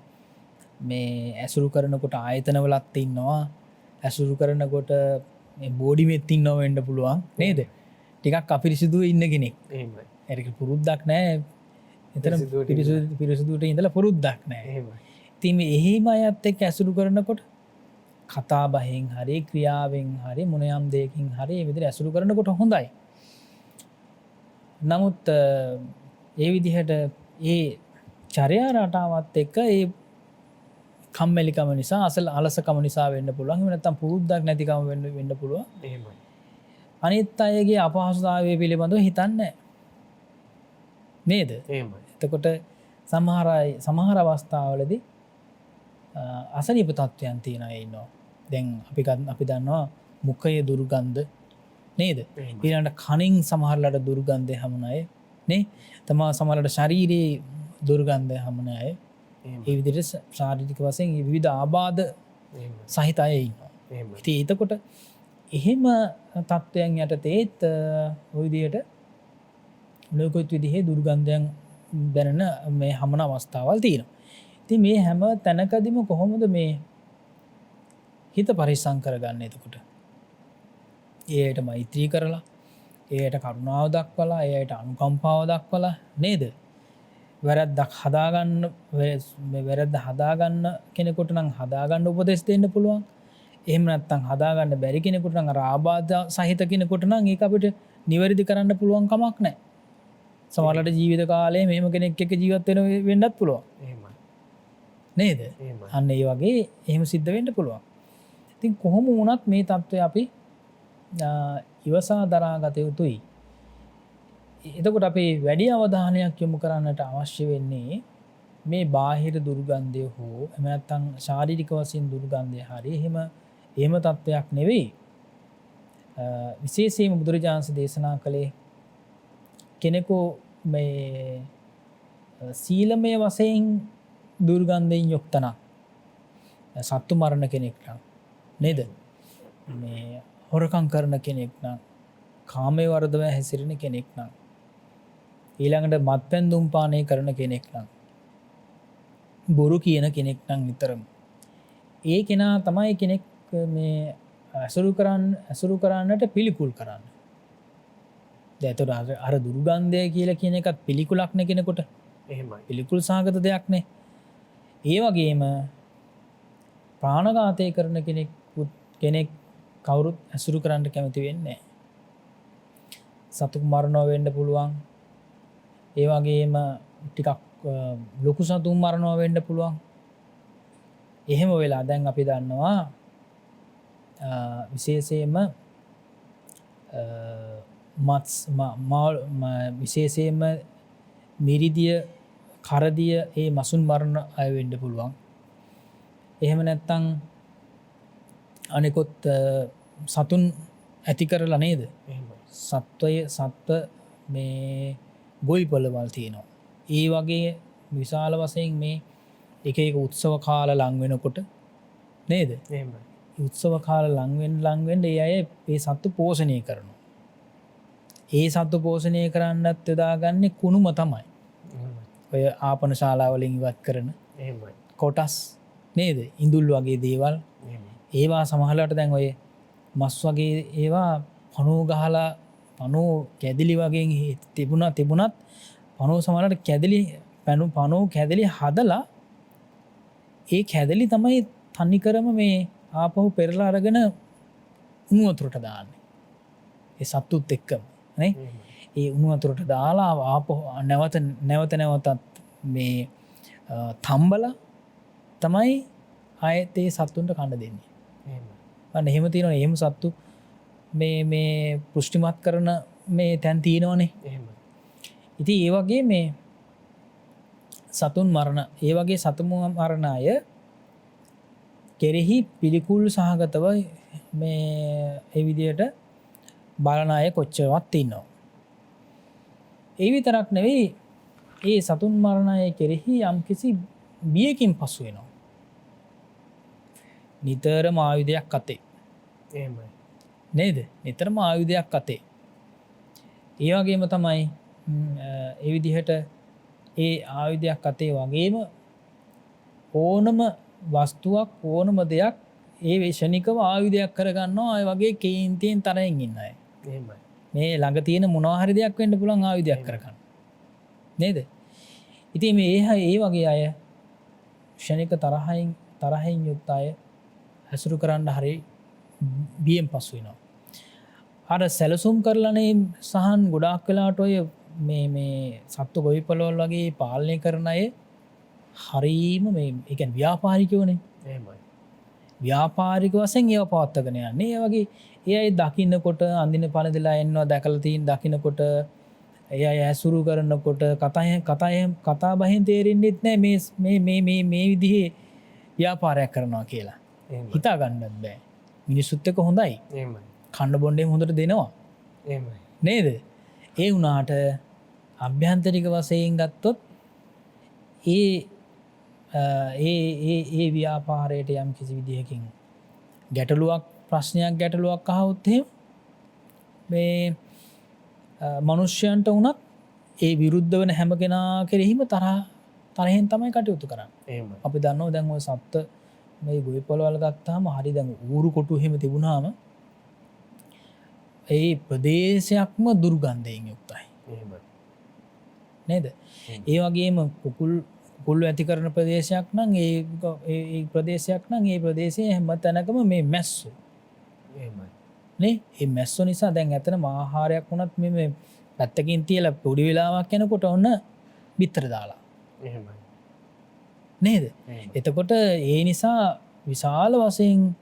මේ ඇසුරු කරනකොට ආයතනවලත් ඉන්නවා ඇසුරු කරනකොට මේ බෝඩි මෙත් ඉන්නව වෙන්න පුළුවන් නේද? ටිකක් අපිරිසිදුව ඉන්න කෙනෙක්. එහෙමයි. ඒක පුරුද්දක් නැහැ. එතන පිරිසිදුවට ඉඳලා පුරුද්දක් නැහැ. එහෙමයි. ඉතින් මේ එහෙම අයත් එක්ක ඇසුරු කරනකොට කතා බහෙන් හරි ක්‍රියාවෙන් හරි මොන යම් දෙයකින් හරි මේ විදිහට ඇසුරු කරනකොට හොඳයි. නමුත් ඒ විදිහට ඒ චර්යා රටාවත් එක්ක ඒ කම්මැලිකම නිසා අලසකම නිසා වෙන්න පුළුවන්. එහෙම නැත්නම් පුරුද්දක් නැතිකම වෙන්න පුළුවන්. එහෙමයි. අනිත් අයගේ අපහසුතාවය පිළිබඳව හිතන්නේ නේද? එහෙමයි. එතකොට සමහර අවස්ථාවලදී අසනීප තත්ත්වයන් තියෙන අය ඉන්නවා. දැන් අපි දන්නවා මුඛයේ දුර්ගන්ධ නේද? ඊළඟට කනින් සමහරලාට දුර්ගන්ධය හමුන අය නේ? තමා සමහරලාට ශරීරයේ දුර්ගන්ධය හමුන අය. ඒ විදිහට ශාරීරික වශයෙන් විවිධ ආබාධ සහිත අය ඉන්නවා. ඉතින් එතකොට එහෙම තත්ත්වයන් යටතේත් ওই විදිහට ලෝකෝත් විදිහේ දුර්ගන්ධයන් දැනෙන මේ හමුන අවස්ථාවල් තියෙනවා. ඉතින් මේ හැම තැනකදීම කොහොමද මේ හිත පරිස්සම් කරගන්නේ එතකොට? ඒයට මෛත්‍රී කරලා, ඒයට කරුණාව දක්වලා, ඒයට අනුකම්පාව දක්වලා නේද? වැරද්දක් හදාගන්න කෙනෙකුට නම් හදාගන්න උපදෙස් දෙන්න පුළුවන්. එහෙම නැත්නම් හදාගන්න බැරි කෙනෙකුට නම් අර ආබාධ සහිත කෙනෙකුට නම් ඒක අපිට නිවැරදි කරන්න පුළුවන් කමක් නැහැ. සමහරවිට ජීවිත කාලේ මෙහෙම කෙනෙක් එක්ක ජීවත් වෙන්නත් පුළුවන්. එහෙමයි. නේද? අන්න ඒ වගේ එහෙම සිද්ධ වෙන්න පුළුවන්. ඉතින් කොහොම වුණත් මේ தত্ত্বය අපි ඉවසා දරා ගත යුතුයි. එතකොට අපි වැඩි අවධානයක් යොමු කරන්නට අවශ්‍ය වෙන්නේ මේ බාහිර දුර්ගන්ධය හෝ එහෙම නැත්නම් ශාරීරික වශයෙන් දුර්ගන්ධය හරි එහෙම තත්ත්වයක් නෙවෙයි. විශේෂයෙන්ම බුදුරජාණන් දේශනා කළේ කෙනෙකු මේ සීලමය වශයෙන් දුර්ගන්ධයෙන් යුක්ත නම් සත්තු මරණ කෙනෙක් නම් නේද? මේ හොරකම් කරන කෙනෙක් නම් කාමයේ වර්ධව හැසිරෙන කෙනෙක් නම් ඊළඟට මත්පැන් දුම් පානය කරන කෙනෙක් නම් බොරු කියන කෙනෙක් නම් විතරම ඒ කෙනා තමයි කෙනෙක් මේ ඇසුරු කරන්නට පිළිකුල් කරන්න. දැන් ඒතර අර දුර්ගන්ධය කියලා කියන එකත් පිළිකුලක් නේ කෙනෙකුට. එහෙමයි. පිළිකුල් සහගත දෙයක් නේ. ඒ වගේම ප්‍රාණඝාතය කරන කෙනෙක් කවුරුත් ඇසුරු කරන්න කැමති වෙන්නේ නැහැ. සතුන් මරණව වෙන්න පුළුවන්. ඒ වගේම ටිකක් ලොකු සතුන් මරණවා වෙන්න පුළුවන්. එහෙම වෙලා දැන් අපි දන්නවා විශේෂයෙන්ම විශේෂයෙන්ම මිරිදිය කරදිය ඒ මසුන් මරණ අය වෙන්න පුළුවන්. එහෙම නැත්තං අනෙකොත් සතුන් ඇති කරලා නේද සත්වය සත්ව මේ ගොයි පොළවල් තියෙනවා. ඒ වගේ විශාල වසයෙන් මේ එක උත්සව කාල ලංවෙනකොට නේද උත්සව කාල ලංවෙන් ඒ අය ඒ සත්තු පෝෂණය කරනවා. ඒ සත්තු පෝෂණය කරන්නත් යොදාගන්නේ කුණුම තමයි. ඔය ආපන ශාලාවලින් ඉවත් කරන කොටස් නේද ඉඳුල් වගේ දේවල් ඒවා සමහලට දැන් ඔය මස් වගේ ඒවා පනෝ ගහලා පනෝ කැදිලි වගේ තිබුණත් පනෝ සමහලට කැදිලි පනෝ කැදිලි හදලා ඒ කැදලි තමයි තනිකරම මේ ආපහු පෙරලා අරගෙන උණුවතුරට දාන්නේ. ඒ සත්තුත් එක්කම නේ ඒ උණුවතුරට දාලා ආපහු නැවතත් මේ තම්බල තමයි ආයෙත් ඒ සත්තුන්ට කන්න දෙන්නේ. අන්න එහෙම තියෙනවා. එහෙම සත්තු මේ පුෂ්ටිමත් කරන මේ තැන් තියෙනවනේ. ඉතින් ඒ වගේ මේ සතුන් මරණ ඒ වගේ සතුන් මරණ අය කෙරෙහි පිළිකුල් සහගතව මේ ඒ විදියට බලන අය කොච්චරවත් ඉන්නවා. ඒ විතරක් නෙවෙයි ඒ සතුන් මරණ අය කෙරෙහි යම්කිසි බියකින් පසු වෙනවා. නිතරම ආයුධයක් අතේ. එහෙමයි. නේද? නිතරම ආයුධයක් අතේ. ඒ වගේම තමයි ඒ විදිහට ඒ ආයුධයක් අතේ වගේම ඕනම වස්තුවක් ඕනම දෙයක් ඒ වේශනිකව ආයුධයක් කරගන්නවා. ඒ වගේ කේන්තියෙන් තරහින් ඉන්න අය. එහෙමයි. මේ ළඟ තියෙන මොනවා හරි දෙයක් වෙන්න පුළුවන් ආයුධයක් කරගන්න. නේද? ඉතින් මේ ඒ වගේ අය ක්ෂණික තරහින් යුක්ත අය හැසුරු කරන්න හරි බියෙන් පසු වෙනවා. අර සැලසුම් කරලානේ සහන් ගොඩාක් වෙලාට ඔය මේ සත්තු ගොවිපළවල් වගේ පාලනය කරන අය හරීම මේ ඒ කියන්නේ ව්‍යාපාරිකයෝනේ. එහෙමයි. ව්‍යාපාරික වශයෙන් ඒව පවත්වාගෙන යන්නේ. ඒ වගේ ඒ අය දකින්නකොට අඳින පළදලා එන්නවා දැකලා තියෙන දකින්නකොට ඒ අය ඇසුරු කරනකොට කතා බහෙන් තේරෙන්නේ නැහැ මේ විදිහේ ව්‍යාපාරයක් කරනවා කියලා. හිතා ගන්නත් බෑ. මිනිස්සුත් එක්ක හොඳයි. එහෙමයි. කන්න බොණ්ඩේ හොඳට දෙනවා. එහෙමයි. නේද? ඒ වුණාට අභ්‍යන්තරික වශයෙන් ගත්තොත් ඒ ව්‍යාපාරයට යම් කිසි විදිහකින් ගැටලුවක් අහවොත් එහෙම මේ මනුෂ්‍යයන්ට වුණත් ඒ විරුද්ධ වෙන හැම කෙනා කෙරෙහිම තරහෙන් තමයි කටයුතු කරන්නේ. එහෙමයි. අපි දන්නවා දැන් ওই සත්ත්ව මේ ගොවිපළවල ගත්තාම හරි දැන් ඌරු කොටු එහෙම තිබුණාම ඒ ප්‍රදේශයක්ම දුර්ගන්ධයෙන් යුක්තයි. එහෙමයි. නේද? ඒ වගේම කුකුල් ඇති කරන ප්‍රදේශයක් නම් ඒ ප්‍රදේශයක් නම් ඒ ප්‍රදේශයේ හැම තැනකම මේ මැස්සෝ. එහෙමයි. නේ? මේ මැස්සෝ නිසා දැන් ඇතනම ආහාරයක් වුණත් මේ පැත්තකින් තියලා පොඩි වෙලාවක් යනකොට ඔන්න බිත්තර දාලා. එහෙමයි. නේද? එතකොට ඒ නිසා විශාල වශයෙන්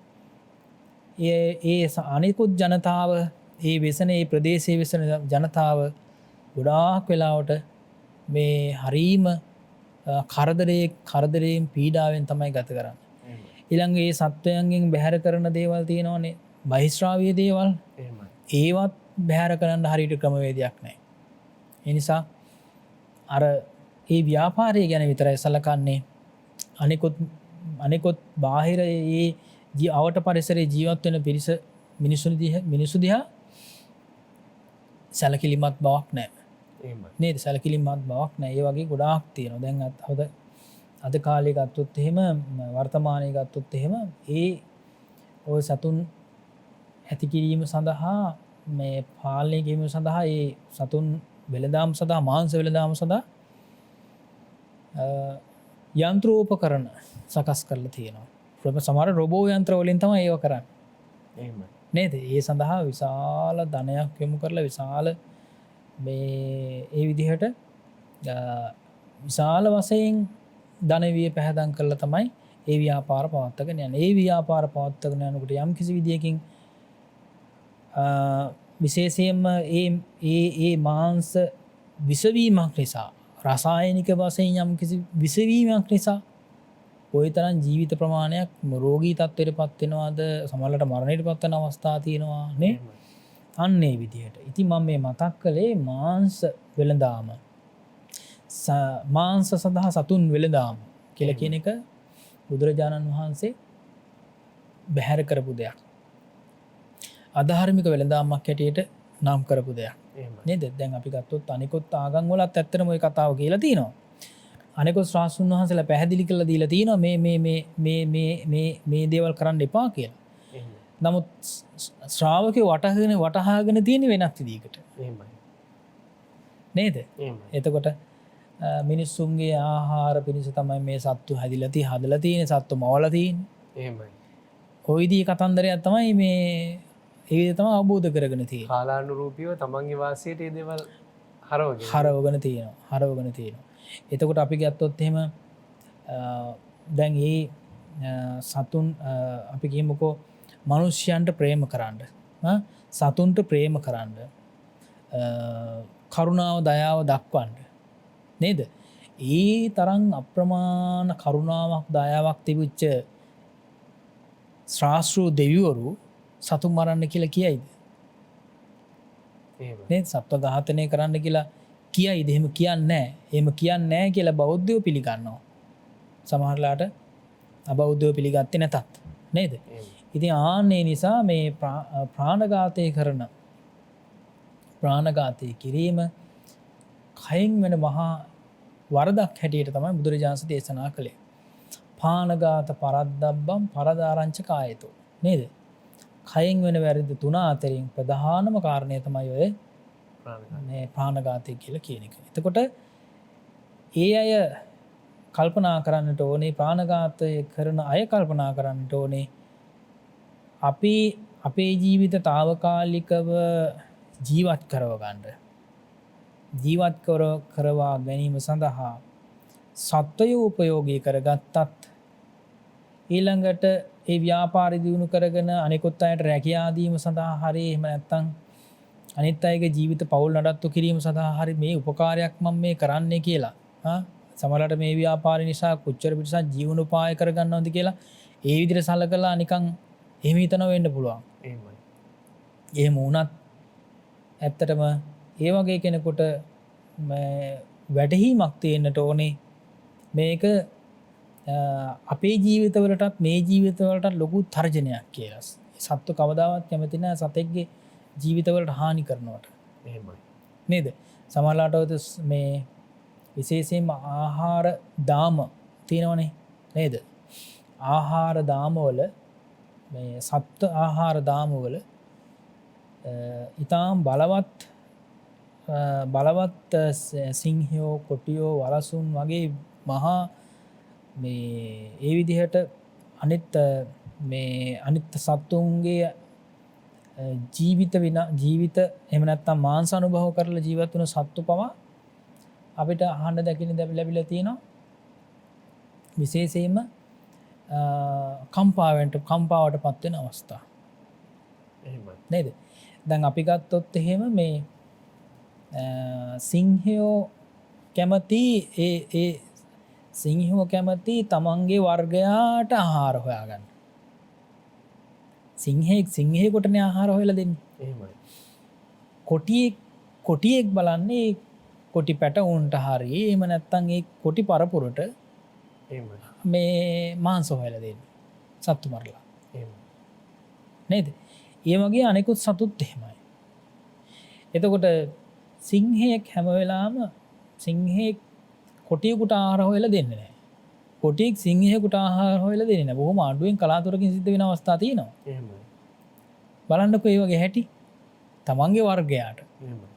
ඒ අනිකුත් ජනතාව ඒ වෙසන ඒ ප්‍රදේශයේ වෙසන ජනතාව ගොඩාක් වෙලාවට මේ හරීම කරදරයෙන් පීඩාවෙන් තමයි ගත කරන්නේ. ඊළඟ ඒ සත්වයන්ගෙන් බැහැර කරන දේවල් තියෙනවනේ බහිස්රාවීය දේවල්. එහෙමයි. ඒවත් බැහැර කරන්න හරියට ක්‍රමවේදයක් නැහැ. ඒ නිසා අර ඒ ව්‍යාපාරය ගැන විතරයි සලකන්නේ. අනිකොත් බාහිර ඒ අවට පරිසරයේ ජීවත් වෙන පිරිස මිනිස්සු දිහා සැලකිලිමත් බවක් නැහැ. එහෙමයි. නේද? සැලකිලිමත් බවක් නැහැ. ඒ වගේ ගොඩාක් තියෙනවා. දැන් අද කාලේ ගත්තොත් එහෙම වර්තමානයේ ගත්තොත් එහෙම ওই සතුන් ඇති කිරීම සඳහා මේ පාලනය කිරීම සඳහා ඒ සතුන් වෙළඳාම් සඳහා මාංශ වෙළඳාම් සඳහා යන්ත්‍රෝපකරණ සකස් කරලා තියෙනවා. සමහර රොබෝ යන්ත්‍ර වලින් තමයි ඒව කරන්නේ. එහෙමයි. නේද? ඒ සඳහා විශාල ධනයක් යොමු කරලා විශාල මේ ඒ විදිහට විශාල වශයෙන් ධනවිය පැහැදම් කරලා තමයි ඒ ව්‍යාපාර පවත්වාගෙන යන්නේ. ඒ ව්‍යාපාර පවත්වාගෙන යනකොට යම් කිසි විදියකින් විශේෂයෙන්ම ඒ මාංශ විසවීමක් නිසා රසායනික වශයෙන් යම් කිසි විසවීමක් නිසා කොයිතරම් ජීවිත ප්‍රමාණයක් රෝගී තත්ත්වයට පත් වෙනවද, සමහරවිට මරණයට පත් වෙන අවස්ථා තියෙනවා නේ. අන්න ඒ විදිහට. ඉතින් මම මේ මතක් කළේ මාංශ වෙළඳාම. මාංශ සඳහා සතුන් වෙළඳාම කියලා කියන එක බුදුරජාණන් වහන්සේ බැහැර කරපු දෙයක්. අධාර්මික වෙළඳාමක් හැටියට නම් කරපු දෙයක්. නේද? දැන් අපි ගත්තොත් අනිකුත් ආගම් වලත් ඇත්තටම ওই කතාව කියලා තියෙනවා. අනිකුත් ශාස්ත්‍රඥ වහන්සේලා පැහැදිලි කරලා දීලා තියෙනවා මේ දේවල් කරන්න එපා කියලා. නමුත් ශ්‍රාවකයෝ වටහාගෙන තියෙන වෙනත් විදිහකට. නේද? එතකොට මිනිස්සුන්ගේ ආහාර පිණිස තමයි මේ සත්තු හදලා තියෙන්නේ, සත්තු මවලා තියෙන්නේ. එහෙමයි. ওই විදිහේ කතන්දරයක් තමයි මේ ඒ විදිහ තමයි අවබෝධ කරගෙන තියෙන්නේ. කාලානුරූපීව තමන්ගේ වාසියට මේ දේවල් හරවගෙන තියෙනවා. එතකොට අපි ගත්තොත් එහෙම දැන් මේ සතුන් අපි කියමුකෝ මිනිස්යන්ට ප්‍රේම කරන්න, සතුන්ට ප්‍රේම කරන්න, කරුණාව දයාව දක්වන්න නේද? ඒ තරම් අප්‍රමාණ කරුණාවක් දයාවක් තිබුච්ච ශාස්ත්‍රූ දෙවිවරු සතුන් මරන්න කියලා කියයිද? නේද? සත්ව ඝාතනය කරන්න කියලා කියයිද? එහෙම කියන්නේ නැහැ. එහෙම කියන්නේ නැහැ කියලා බෞද්ධයෝ පිළිගන්නවා. සමහරලාට අබෞද්ධයෝ පිළිගත්තේ නැතත් නේද? ඉතින් ආන්නේ නිසා මේ ප්‍රාණඝාතය කිරීම කයෙන් වෙන මහා වරදක් හැටියට තමයි බුදුරජාණන් දේශනා කළේ. පානඝාත පරද්දබ්බම් පරදාරංච කායතෝ නේද? කයෙන් වෙන වැරදි තුන අතරින් ප්‍රධානම කාරණය තමයි ඔය මේ ප්‍රාණඝාතය කියලා කියන එක. එතකොට ඒ අය කල්පනා කරන්නට ඕනේ, ප්‍රාණඝාතය කරන අය කල්පනා කරන්නට ඕනේ අපි අපේ ජීවිත తాවකාලිකව ජීවත් කරවා ගැනීම සඳහා සත්වයෝ උපයෝගී කරගත්තත් ඊළඟට ඒ ව්‍යාපාරය දියුණු කරගෙන අනිකුත් අයට රැකියා දීම සඳහා හරි එහෙම නැත්නම් අනිත් අයගේ ජීවිත පවුල් නඩත්තු කිරීම සඳහා හරි මේ උපකාරයක් මම මේ කරන්නේ කියලා සමහරවිට මේ ව්‍යාපාරය නිසා කොච්චර පිටසක් ජීවනෝපාය කරගන්නවද කියලා ඒ විදිහට සලකලා නිකන් එහෙම හිතනවා වෙන්න පුළුවන්. එහෙම වුණත් ඇත්තටම ඒ වගේ කෙනෙකුට වැටහීමක් තියෙන්නට ඕනේ මේක අපේ ජීවිතවලටත් මේ ජීවිතවලටත් ලොකු තර්ජනයක් කියලා. සත්තු කවදාවත් කැමති නැහැ සතෙක්ගේ ජීවිතවලට හානි කරනවට. එහෙමයි. නේද? සමහරවිට මේ විශේෂයෙන්ම ආහාර දාම තියෙනවනේ නේද? ආහාර දාමවල මේ සත්ත්ව ආහාර දාමවල ඊටාම් බලවත් සිංහයෝ කොටියෝ වලසුන් වගේ මහා මේ ඒ විදිහට අනිත් සත්තුන්ගේ ජීවිත එහෙම නැත්නම් මාංශ අනුභව කරලා ජීවත් වෙන සත්තු පවා අපිට අහන්න දකින්න ලැබිලා තියෙනවා. විශේෂයෙන්ම කම්පාවටපත් වෙන අවස්ථා. එහෙමයි. නේද? දැන් අපි ගත්තොත් එහෙම මේ සිංහයෝ කැමති ඒ සිංහයෝ කැමති තමන්ගේ වර්ගයාට ආහාර හොයාගන්න. සිංහයෙකුටනේ ආහාර හොයලා දෙන්නේ. එහෙමයි. කොටියෙක් බලන්නේ කොටි පැටවුන්ට හරි එහෙම නැත්නම් ඒ කොටි පරපුරට එහෙමයි. මේ මාංශ හොයලා දෙන්නේ. සත්තු මරලා. එහෙමයි. නේද? ඒ වගේ අනෙකුත් සතුත් එහෙමයි. එතකොට සිංහයෙක් හැම වෙලාවම සිංහෙක් කොටියෙකුට ආහාර හොයලා දෙන්නේ නැහැ. කොටියෙක් සිංහයෙකුට ආහාර හොයලා දෙන්නේ නැහැ. බොහොම අඩුවෙන් කලාතුරකින් සිද්ධ වෙන අවස්ථා තියෙනවා. එහෙමයි. බලන්නකෝ ඒ වගේ හැටි. තමන්ගේ වර්ගයාට. එහෙමයි.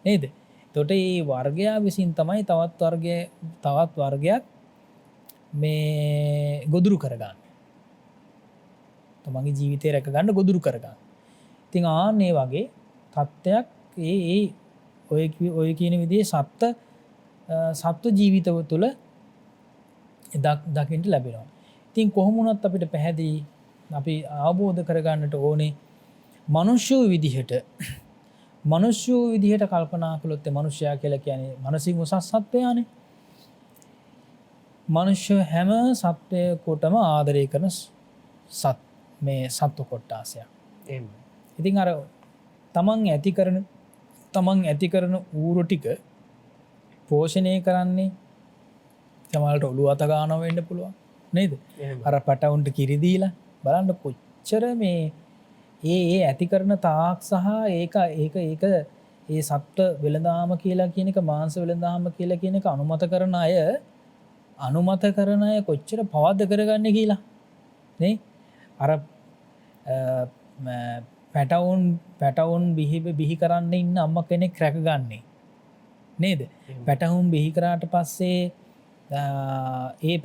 නේද? එතකොට මේ වර්ගයා විසින් තමයි තවත් වර්ගයක් මේ ගොදුරු කරගන්නේ. තමන්ගේ ජීවිතය රැක ගන්න ගොදුරු කරගන්න. ඉතින් ආන්නේ වගේ තත්ත්වයක් ඔය කියන විදිහේ සත්ත්ව සත්ව ජීවිතව තුළ දකිට ලැබෙනවා. ඉතින් කොහොමුණත් අපිට පැහැදිලි අපි අවබෝධ කරගන්නට ඕනේ මනුෂ්‍යෝ විදිහට මනුෂ්‍යෝ විදිහට කල්පනා කළොත් මනුෂ්‍යයා කියලා කියන්නේ මනසින් උසස් සත්වයානේ. මනුෂ්‍ය හැම සත්වයකටම ආදරය කරන මේ සත්ව කොට්ටාසයක්. ඉතින් අර තමන් ඇති කරන ඌරු ටික පෝෂණය කරන්නේ තමල්ට ඔලු අත ගානව වෙන්න පුළුවන් නේද? අර පැටවුන්ට කිරි දීලා බලන්න කොච්චර මේ ඒ ඇති කරන තාක් සහ ඒක ඒ සත්ත්ව වෙළඳාම කියලා කියන එක මාංශ වෙළඳාම කියලා කියන එක අනුමත කරන අය කොච්චර පවද්ද කරගන්නේ කියලා නේ? අර පැටවුන් බිහි කරන්න ඉන්න අම්ම කෙනෙක් රැකගන්නේ නේද? පැටවුන් බිහි කරාට පස්සේ ඒ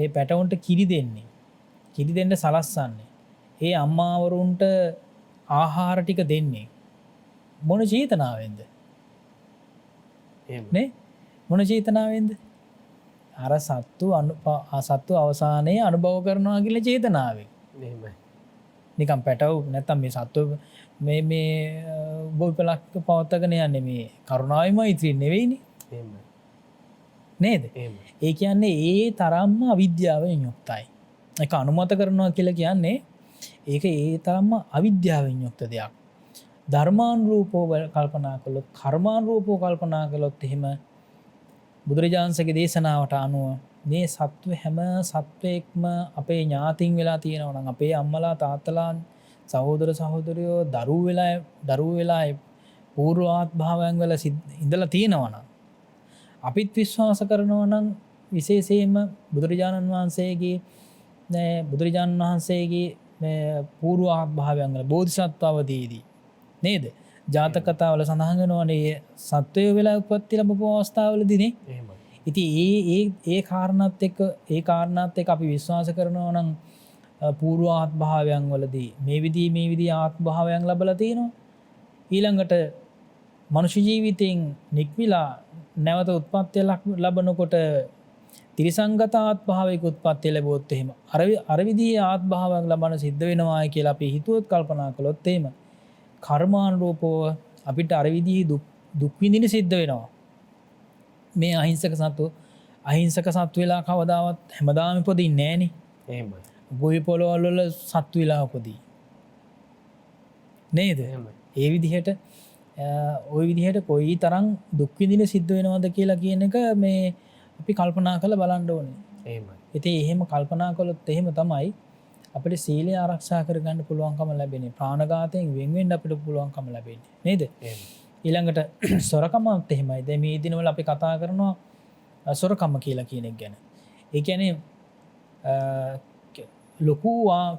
පැටවුන්ට කිරි දෙන්න සලස්සන්නේ. ඒ අම්මාවරුන්ට ආහාර ටික දෙන්නේ මොන චේතනාවෙන්ද? නේ? මොන චේතනාවෙන්ද? අර සත්තු අවසානයේ අනුභව කරනවා කියලා චේතනාවෙන්. නිකම් පැටව් නැත්තම් මේ සත්ව මේ බොයිපලක් පවත්තගෙන යන්නේ මේ කරුණාවයි මෛත්‍රියෙන් නෙවෙයිනේ. නේද? ඒ කියන්නේ ඒ තරම්ම අවිද්‍යාවෙන් යුක්තයි. ඒක අනුමත කරනවා කියලා කියන්නේ ඒක ඒ තරම්ම අවිද්‍යාවෙන් යුක්ත දෙයක්. ධර්මානුරූපව කල්පනා කළොත්, කර්මානුරූපව කල්පනා කළොත් එහෙම බුදුරජාණන්සේගේ දේශනාවට අනුව මේ හැම සත්වයක්ම අපේ ඥාතින් වෙලා තියෙනවා නම්, අපේ අම්මලා තාත්තලා සහෝදර සහෝදරයෝ දරුවෝ වෙලා පූර්වාත්භාවයන් වල ඉඳලා තියෙනවා නම්, අපිත් විශ්වාස කරනවා නම් විශේෂයෙන්ම බුදුරජාණන් වහන්සේගේ පූර්වාත්භාවයන් වල බෝධිසත්ව අවදීදී නේද? ජාතක කතාවල සඳහන් වෙනවානේ සත්වය වෙලා උපත්ති ලැබපු අවස්ථාවලදී නේ. ඉතින් ඒ කාරණාත් එක්ක අපි විශ්වාස කරනවා නම් පූර්වාත්භාවයන් වලදී මේ විදිහේ ආත්භාවයන් ලැබලා තියෙනවා. ඊළඟට මනුෂ්‍ය ජීවිතෙන් නික්මිලා නැවත උත්පත්තිය ලැබනකොට ත්‍රිසංගත ආත්භාවයක උත්පත්තිය ලැබුවොත් එහෙම අර විදිහේ ආත්භාවයක් ලබන සිද්ධ වෙනවා කියලා අපි හිතුවොත් කල්පනා කළොත් එහෙම කර්මානුරූපව අපිට අර විදිහේ දුක් විඳින සිද්ධ වෙනවා. මේ අහිංසක සත්තු වෙලා කවදාවත් හැමදාම ඉපදින්නේ නැහනේ. එහෙමයි. ගොවි පොළවල් වල සත්තු වෙලා උපදී. නේද? ඒ විදිහට ওই විදිහට කොයි තරම් දුක් විඳින සිද්ධ වෙනවද කියලා කියන එක මේ අපි කල්පනා කරලා බලන්න ඕනේ. එහෙමයි. ඉතින් එහෙම කල්පනා කළොත් එහෙම තමයි අපිට සීලය ආරක්ෂා කරගන්න පුළුවන්කම ලැබෙන්නේ. ප්‍රාණඝාතයෙන් වෙන් වෙන්න අපිට පුළුවන්කම ලැබෙන්නේ. නේද? ඊළඟට සොරකමත් එහෙමයි. දැන් මේ දිනවල අපි කතා කරනවා සොරකම කියලා කියන එක ගැන. ඒ කියන්නේ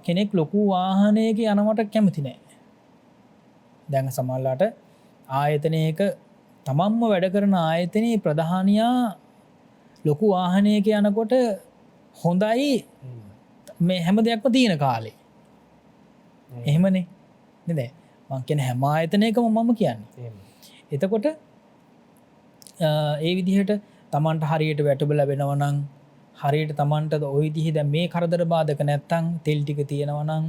කෙනෙක් ලොකු වාහනයක යනවට කැමති නැහැ. දැන් සමහරලාට ආයතනයක තමන්ම වැඩ කරන ආයතනයේ ප්‍රධානියා ලොකු වාහනයක යනකොට හොඳයි මේ හැම දෙයක්ම තියෙන කාලේ. එහෙමනේ. නේද? මං කියන්නේ හැම ආයතනයකම මම කියන්නේ. එතකොට ඒ විදිහට තමන්ට හරියට වැටුබ ලැබෙනවා නම්, හරියට තමන්ට ওই විදිහේ දැන් මේ කරදර බාධක නැත්තම් තෙල් ටික තියෙනවා නම්,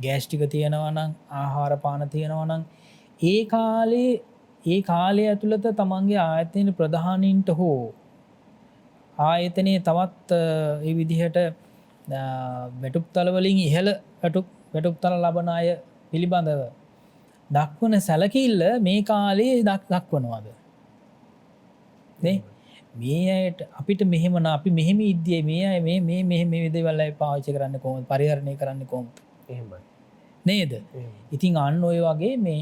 ගෑස් ටික තියෙනවා නම්, ආහාර පාන තියෙනවා නම් ඒ කාලය ඇතුළත තමන්ගේ ආයතනයේ ප්‍රධානීන්ට හෝ ආයතනයේ තවත් ඒ විදිහට වැටුප්තල වලින් ඉහළ වැටුප්තල ලබන අය පිළිබඳව දක්වන සැලකිල්ල මේ කාලේ දක්වනවාද? නේ? මේ අයට අපිට මෙහෙමන අපි මෙහෙම ඉද්දියේ මේ අය මේ දේවල් අය පාවිච්චි කරන්නේ කොහොමද? පරිහරණය කරන්නේ කොහොමද? එහෙමයි. නේද? ඉතින් අන්න ඔය වගේ මේ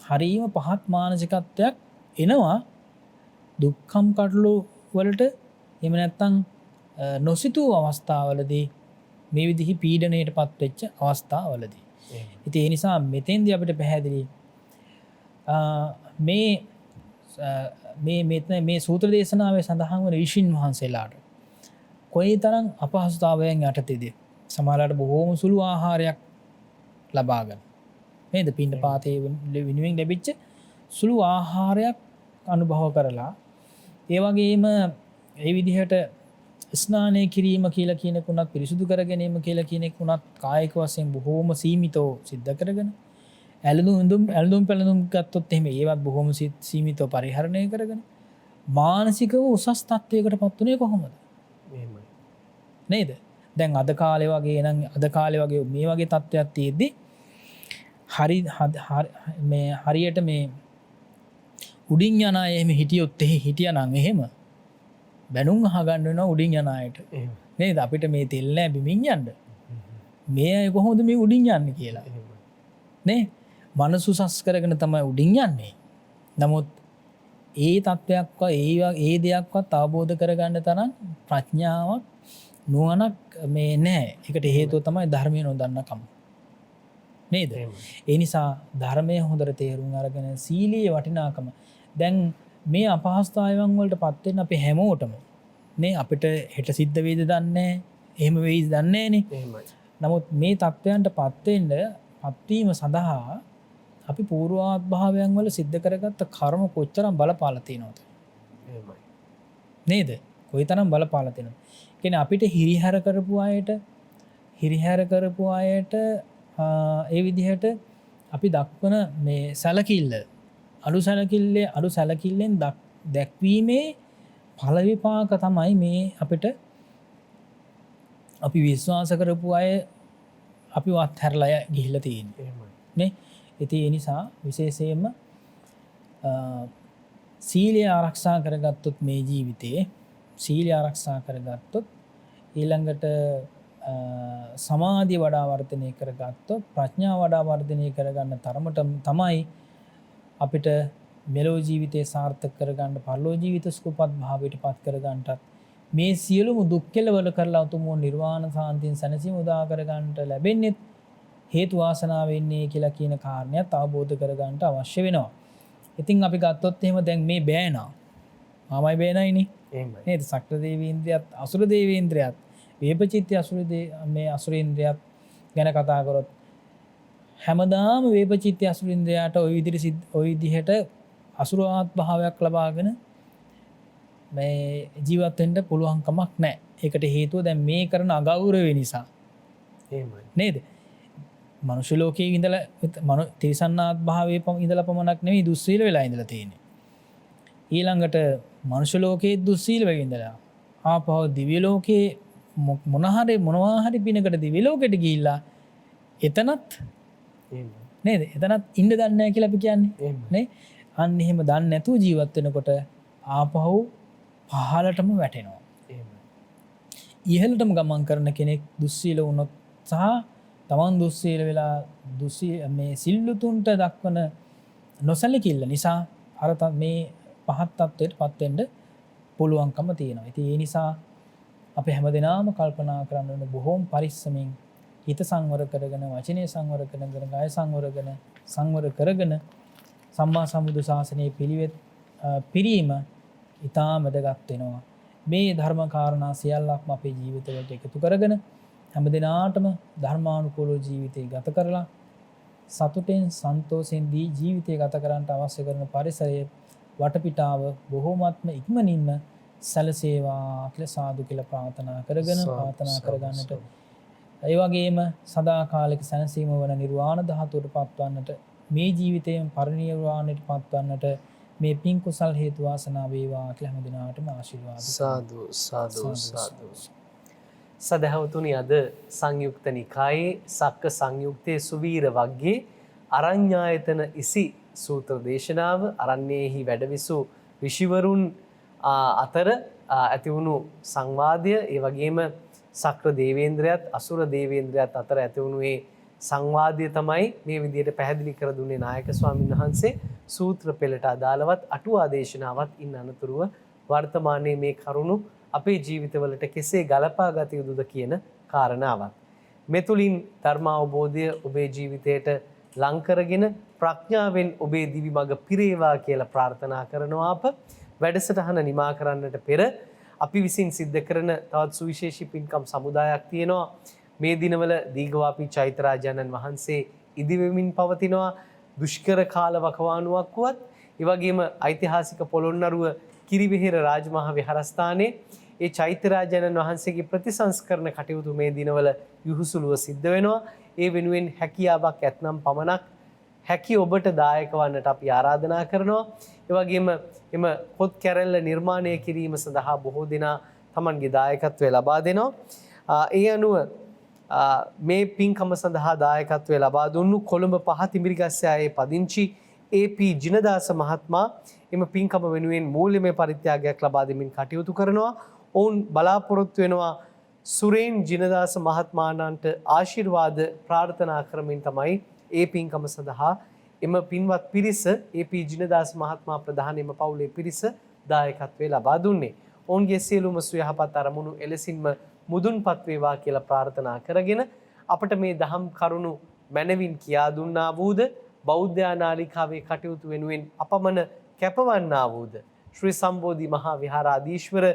හරීම පහත් මානසිකත්වයක් එනවා දුක්ඛම් කටළු වලට. එහෙම නැත්නම් නොසිතූ අවස්ථාවලදී මේ විදිහේ පීඩණයට පත්වෙච්ච අවස්ථාවලදී. ඉතින් ඒ නිසා මෙතෙන්දී අපිට පැහැදිලි මේ සූත්‍ර දේශනාවේ සඳහන් වන ඍෂීන් වහන්සේලාට කොයිතරම් අපහසුතාවයන් යටතේදී සමහරවිට බොහෝම සුළු ආහාරයක් ලබා ගන්න. නේද? පින්ඩපාතයේ වෙනුවෙන් ලැබිච්ච සුළු ආහාරයක් අනුභව කරලා ඒ වගේම ඒ විදිහට ස්නානය කිරීම කියලා කියනකුණත් පිරිසුදු කර ගැනීම කියලා කියනෙකුණත් කායික වශයෙන් බොහෝම සීමිතව සිද්ධ කරගෙන ඇල්දුම් පැළඳුම් ගත්තොත් එහෙම ඒවත් බොහොම සීමිතව පරිහරණය කරගෙන මානසිකව උසස් තත්වයකට පත් වුණේ කොහොමද? එහෙමයි. නේද? දැන් අද කාලේ වගේ නම් අද කාලේ වගේ මේ වගේ තත්ත්වයක් තියෙද්දි හරියට මේ උඩින් යන අය එහෙම හිටියොත් හිටියනම් එහෙම බැනුම් අහගන්න වෙනවා උඩින් යන අයට. නේද? අපිට මේ තෙල් නෑ බිමින් යන්න. මේ අය කොහොමද මේ උඩින් යන්නේ කියලා. නේ? මනස උසස් කරගෙන තමයි උඩින් යන්නේ. නමුත් ඒ තත්ත්වයක්වත් ඒ දෙයක්වත් අවබෝධ කරගන්න තරම් ප්‍රඥාවක් නුවණක් මේ නැහැ. ඒකට හේතුව තමයි ධර්මය නොදන්නකම. නේද? ඒ නිසා ධර්මය හොඳට තේරුම් අරගෙන සීලයේ වටිනාකම දැන් මේ අපහසුතාවයන් වලට පත් වෙන්න අපි හැමෝටම නේ අපිට හෙට සිද්ධ වේද දන්නේ එහෙම වෙයිද දන්නේ නේ. නමුත් මේ තත්ත්වයන්ට පත් වීම සඳහා අපි පූර්වාත්භාවයන් වල සිද්ධ කරගත්ත කර්ම කොච්චරම් බලපාලා තියෙනවද? එහෙමයි. නේද? කොයිතරම් බලපාලා තියෙනවද? කියන්නේ අපිට හිරිහැර කරපු අයට ඒ විදිහට අපි දක්වන මේ සැලකිල්ල අඩු සැලකිල්ලෙන් දැක්වීමේ ඵල විපාක තමයි මේ අපිට අපි විශ්වාස කරපු අය අපි අත්හැරලා ගිහිල්ලා තියෙන්නේ. නේ? ඉතින් ඒ නිසා විශේෂයෙන්ම සීලය ආරක්ෂා කරගත්තොත් මේ ජීවිතයේ සීලය ආරක්ෂා කරගත්තොත් ඊළඟට සමාධිය වඩා වර්ධනය කරගත්තොත් ප්‍රඥාව වඩා වර්ධනය කරගන්න තරමට තමයි අපිට මෙලෝ ජීවිතේ සාර්ථක කරගන්න පරලෝ ජීවිත සුවපත් භාවයට පත් කරගන්නටත් මේ සියලුම දුක් කෙලවර කරලා උතුම් නිර්වාණ සාන්තියෙන් සැනසීම උදා කරගන්නට ලැබෙන්නේ හේතු වාසනා වෙන්නේ කියලා කියන කාරණයක් අවබෝධ කරගන්නට අවශ්‍ය වෙනවා. ඉතින් අපි ගත්තොත් එහෙම දැන් මේ බෑනා මාමයි බෑනයිනේ. එහෙමයි. නේද? සක්‍ර දේවීන්ද්‍රයත් අසුර දේවීන්ද්‍රයත් වේපචිත්‍ය අසුරේන්ද්‍රයත් ගැන කතා කරොත් හැමදාම වේපචිත්‍ය අසුරේන්ද්‍රයාට ওই විදිහට අසුරාත් භාවයක් ලබාගෙන මේ ජීවත් වෙන්න පුළුවන් කමක් නැහැ. ඒකට හේතුව දැන් මේ කරන අගෞරවය නිසා. එහෙමයි. නේද? මනුෂ්‍ය ලෝකයේ ඉඳලා තිරිසන්නාත් භාවයේ ඉඳලා පමණක් නෙවෙයි දුස්සීල වෙලා ඉඳලා තියෙන්නේ. ඊළඟට මනුෂ්‍ය ලෝකයේ දුස්සීල වෙලා ඉඳලා ආපහු දිව්‍ය ලෝකයේ මොනවා හරි පිනකට දිව්‍ය ලෝකෙට ගිහිල්ලා එතනත් නේද? එතනත් ඉන්න දන්නේ නැහැ කියලා අපි කියන්නේ. නේ? අන්න එහෙම දන්නේ නැතුව ජීවත් වෙනකොට ආපහු පහළටම වැටෙනවා. ඉහළටම ගමන් කරන කෙනෙක් දුස්සීල වුණොත් සහ තමන් දුස්සීල වෙලා මේ සිල්ලුතුන්ට දක්වන නොසැලකිල්ල නිසා අර මේ පහත් තත්ත්වයට පත් වෙන්න පුළුවන්කම තියෙනවා. ඉතින් ඒ නිසා අපි හැමදෙනාම කල්පනා කරන්න ඕනේ බොහෝම පරිස්සමින් හිත සංවර කරගෙන වචනේ සංවර කරගෙන කාය සංවර කරගෙන සම්මා සම්බුදු ශාසනයේ පිළිවෙත් පිරීම ඉතාම වැදගත් වෙනවා. මේ ධර්ම කාරණා සියල්ලක්ම අපේ ජීවිතවලට එකතු කරගෙන හැමදෙනාටම ධර්මානුකූල ජීවිතය ගත කරලා සතුටෙන් සන්තෝෂෙන් ජීවිතය ගත කරන්නට අවශ්‍ය කරන පරිසරය වටපිටාව බොහෝමත්ම ඉක්මනින්ම සැලසේවා කියලා සාදු කියලා ප්‍රාර්ථනා කරගන්නට ඒ වගේම සදාකාලික සැනසීම වන නිර්වාණ ධාතුවට පත්වන්නට මේ ජීවිතයෙන් පරිනිර්වාණයට පත්වන්නට මේ පින් කුසල් හේතු වාසනා වේවා කියලා හැමදිනාටම ආශිර්වාද. සාදු. සදහවතුනි අද සංයුක්ත නිකායේ සක්ක සංයුක්තයේ සුවීර වග්ගයේ අරඤ්ඤායතන ඉසි සූත්‍ර දේශනාව අරණ්‍යේහි වැඩවිසු ඍෂිවරුන් අතර ඇතිවුණු සංවාදය ඒ වගේම සක්‍ර දේවේන්ද්‍රයත් අසුර දේවේන්ද්‍රයත් අතර ඇතිවුණු මේ සංවාදය තමයි මේ විදිහට පැහැදිලි කර දුන්නේ නායක ස්වාමීන් වහන්සේ සූත්‍ර පෙළට අදාළවත් අටුවා දේශනාවත් ඉන් අනතුරුව වර්තමානයේ මේ කරුණු අපේ ජීවිතවලට කෙසේ ගලපා ගත යුතුද කියන කාරණාවත්. මෙතුලින් ධර්ම අවබෝධය ඔබේ ජීවිතයට ලං කරගෙන ප්‍රඥාවෙන් ඔබේ දිවි මඟ පිරේවා කියලා ප්‍රාර්ථනා කරනවා අප. වැඩසටහන නිමා කරන්නට පෙර අපි විසින් සිද්ධ කරන තවත් සුවිශේෂී පින්කම් සමුදායක් තියෙනවා. මේ දිනවල දීඝවාපී චෛත්‍යරාජානන් වහන්සේ ඉදිවෙමින් පවතිනවා. දුෂ්කර කාල වකවානුවක් වුවත් ඒ වගේම ඓතිහාසික පොළොන්නරුව කිරිවෙහෙර රාජමහා විහාරස්ථානයේ ඒ චෛත්‍යරාජයන්න් වහන්සේගේ ප්‍රතිසංස්කරණ කටයුතු මේ දිනවල යහුසුලුව සිද්ධ වෙනවා. ඒ වෙනුවෙන් හැකියාවක් ඇතනම් පමණක් හැකි ඔබට දායක වන්නට අපි ආරාධනා කරනවා. ඒ වගේම එම පොත් කැරැල්ල නිර්මාණය කිරීම සඳහා බොහෝ දෙනා තමන්ගේ දායකත්වය ලබා දෙනවා. ඒ අනුව මේ පින්කම සඳහා දායකත්වය ලබා දුන්නු කොළඹ පහ තිමිරිගස්සයායේ පදිංචි AP ජිනදාස මහත්මයා එම පින්කම වෙනුවෙන් මූල්‍යමය පරිත්‍යාගයක් ලබා දෙමින් කටයුතු කරනවා. ඔවුන් බලාපොරොත්තු වෙනවා සුරේන් ජිනදාස මහත්මයාණන්ට ආශිර්වාද ප්‍රාර්ථනා කරමින් තමයි ඒ පින්කම සඳහා එම පින්වත් පිරිස AP ජිනදාස මහත්මයා ප්‍රධාන එම පවුලේ පිරිස දායකත්වයේ ලබා දුන්නේ. ඔවුන්ගේ සියලුම සුවයහපත් අරමුණු එලෙසින්ම මුදුන්පත් වේවා කියලා ප්‍රාර්ථනා කරගෙන අපට මේ දහම් කරුණු මනවින් කියා දුන්නා වූද බෞද්ධ නාලිකාවේ කටයුතු වෙනුවෙන් අපමණ කැපවන්නා වූද ශ්‍රී සම්බෝධි මහා විහාරාධීශ්වර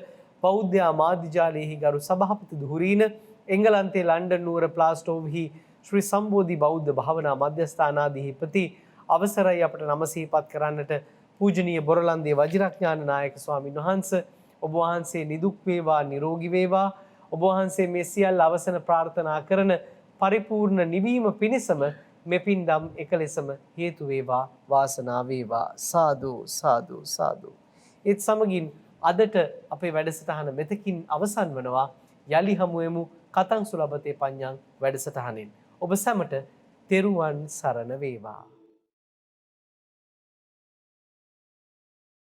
බෞද්ධ මාධ්‍යාලයේහි ගරු සභාපති දුහුරීන එංගලන්තයේ ලන්ඩන් නුවර ප්ලාස්ටෝව්හි ශ්‍රී සම්බෝධි බෞද්ධ භාවනා මධ්‍යස්ථානාධිපති අවසරයි අපට නම සිහිපත් කරන්නට පූජනීය බොරලන්දේ වජිරඥාන නායක ස්වාමින් වහන්සේ ඔබ වහන්සේ නිදුක් වේවා නිරෝගී වේවා ඔබ වහන්සේ මේ සියල්ල අවසන ප්‍රාර්ථනා කරන පරිපූර්ණ නිවීම පිණිසම මෙපින් දම් එකලෙසම හේතු වේවා වාසනාව වේවා සාදු සාදු සාදු. ඒත් සමගින් අදට අපේ වැඩසටහන මෙතකින් අවසන් වනවා. යලි හමුවෙමු කතං සුලබතේ පඤ්ඤං වැඩසටහනින්. ඔබ සැමට තෙරුවන් සරණ වේවා.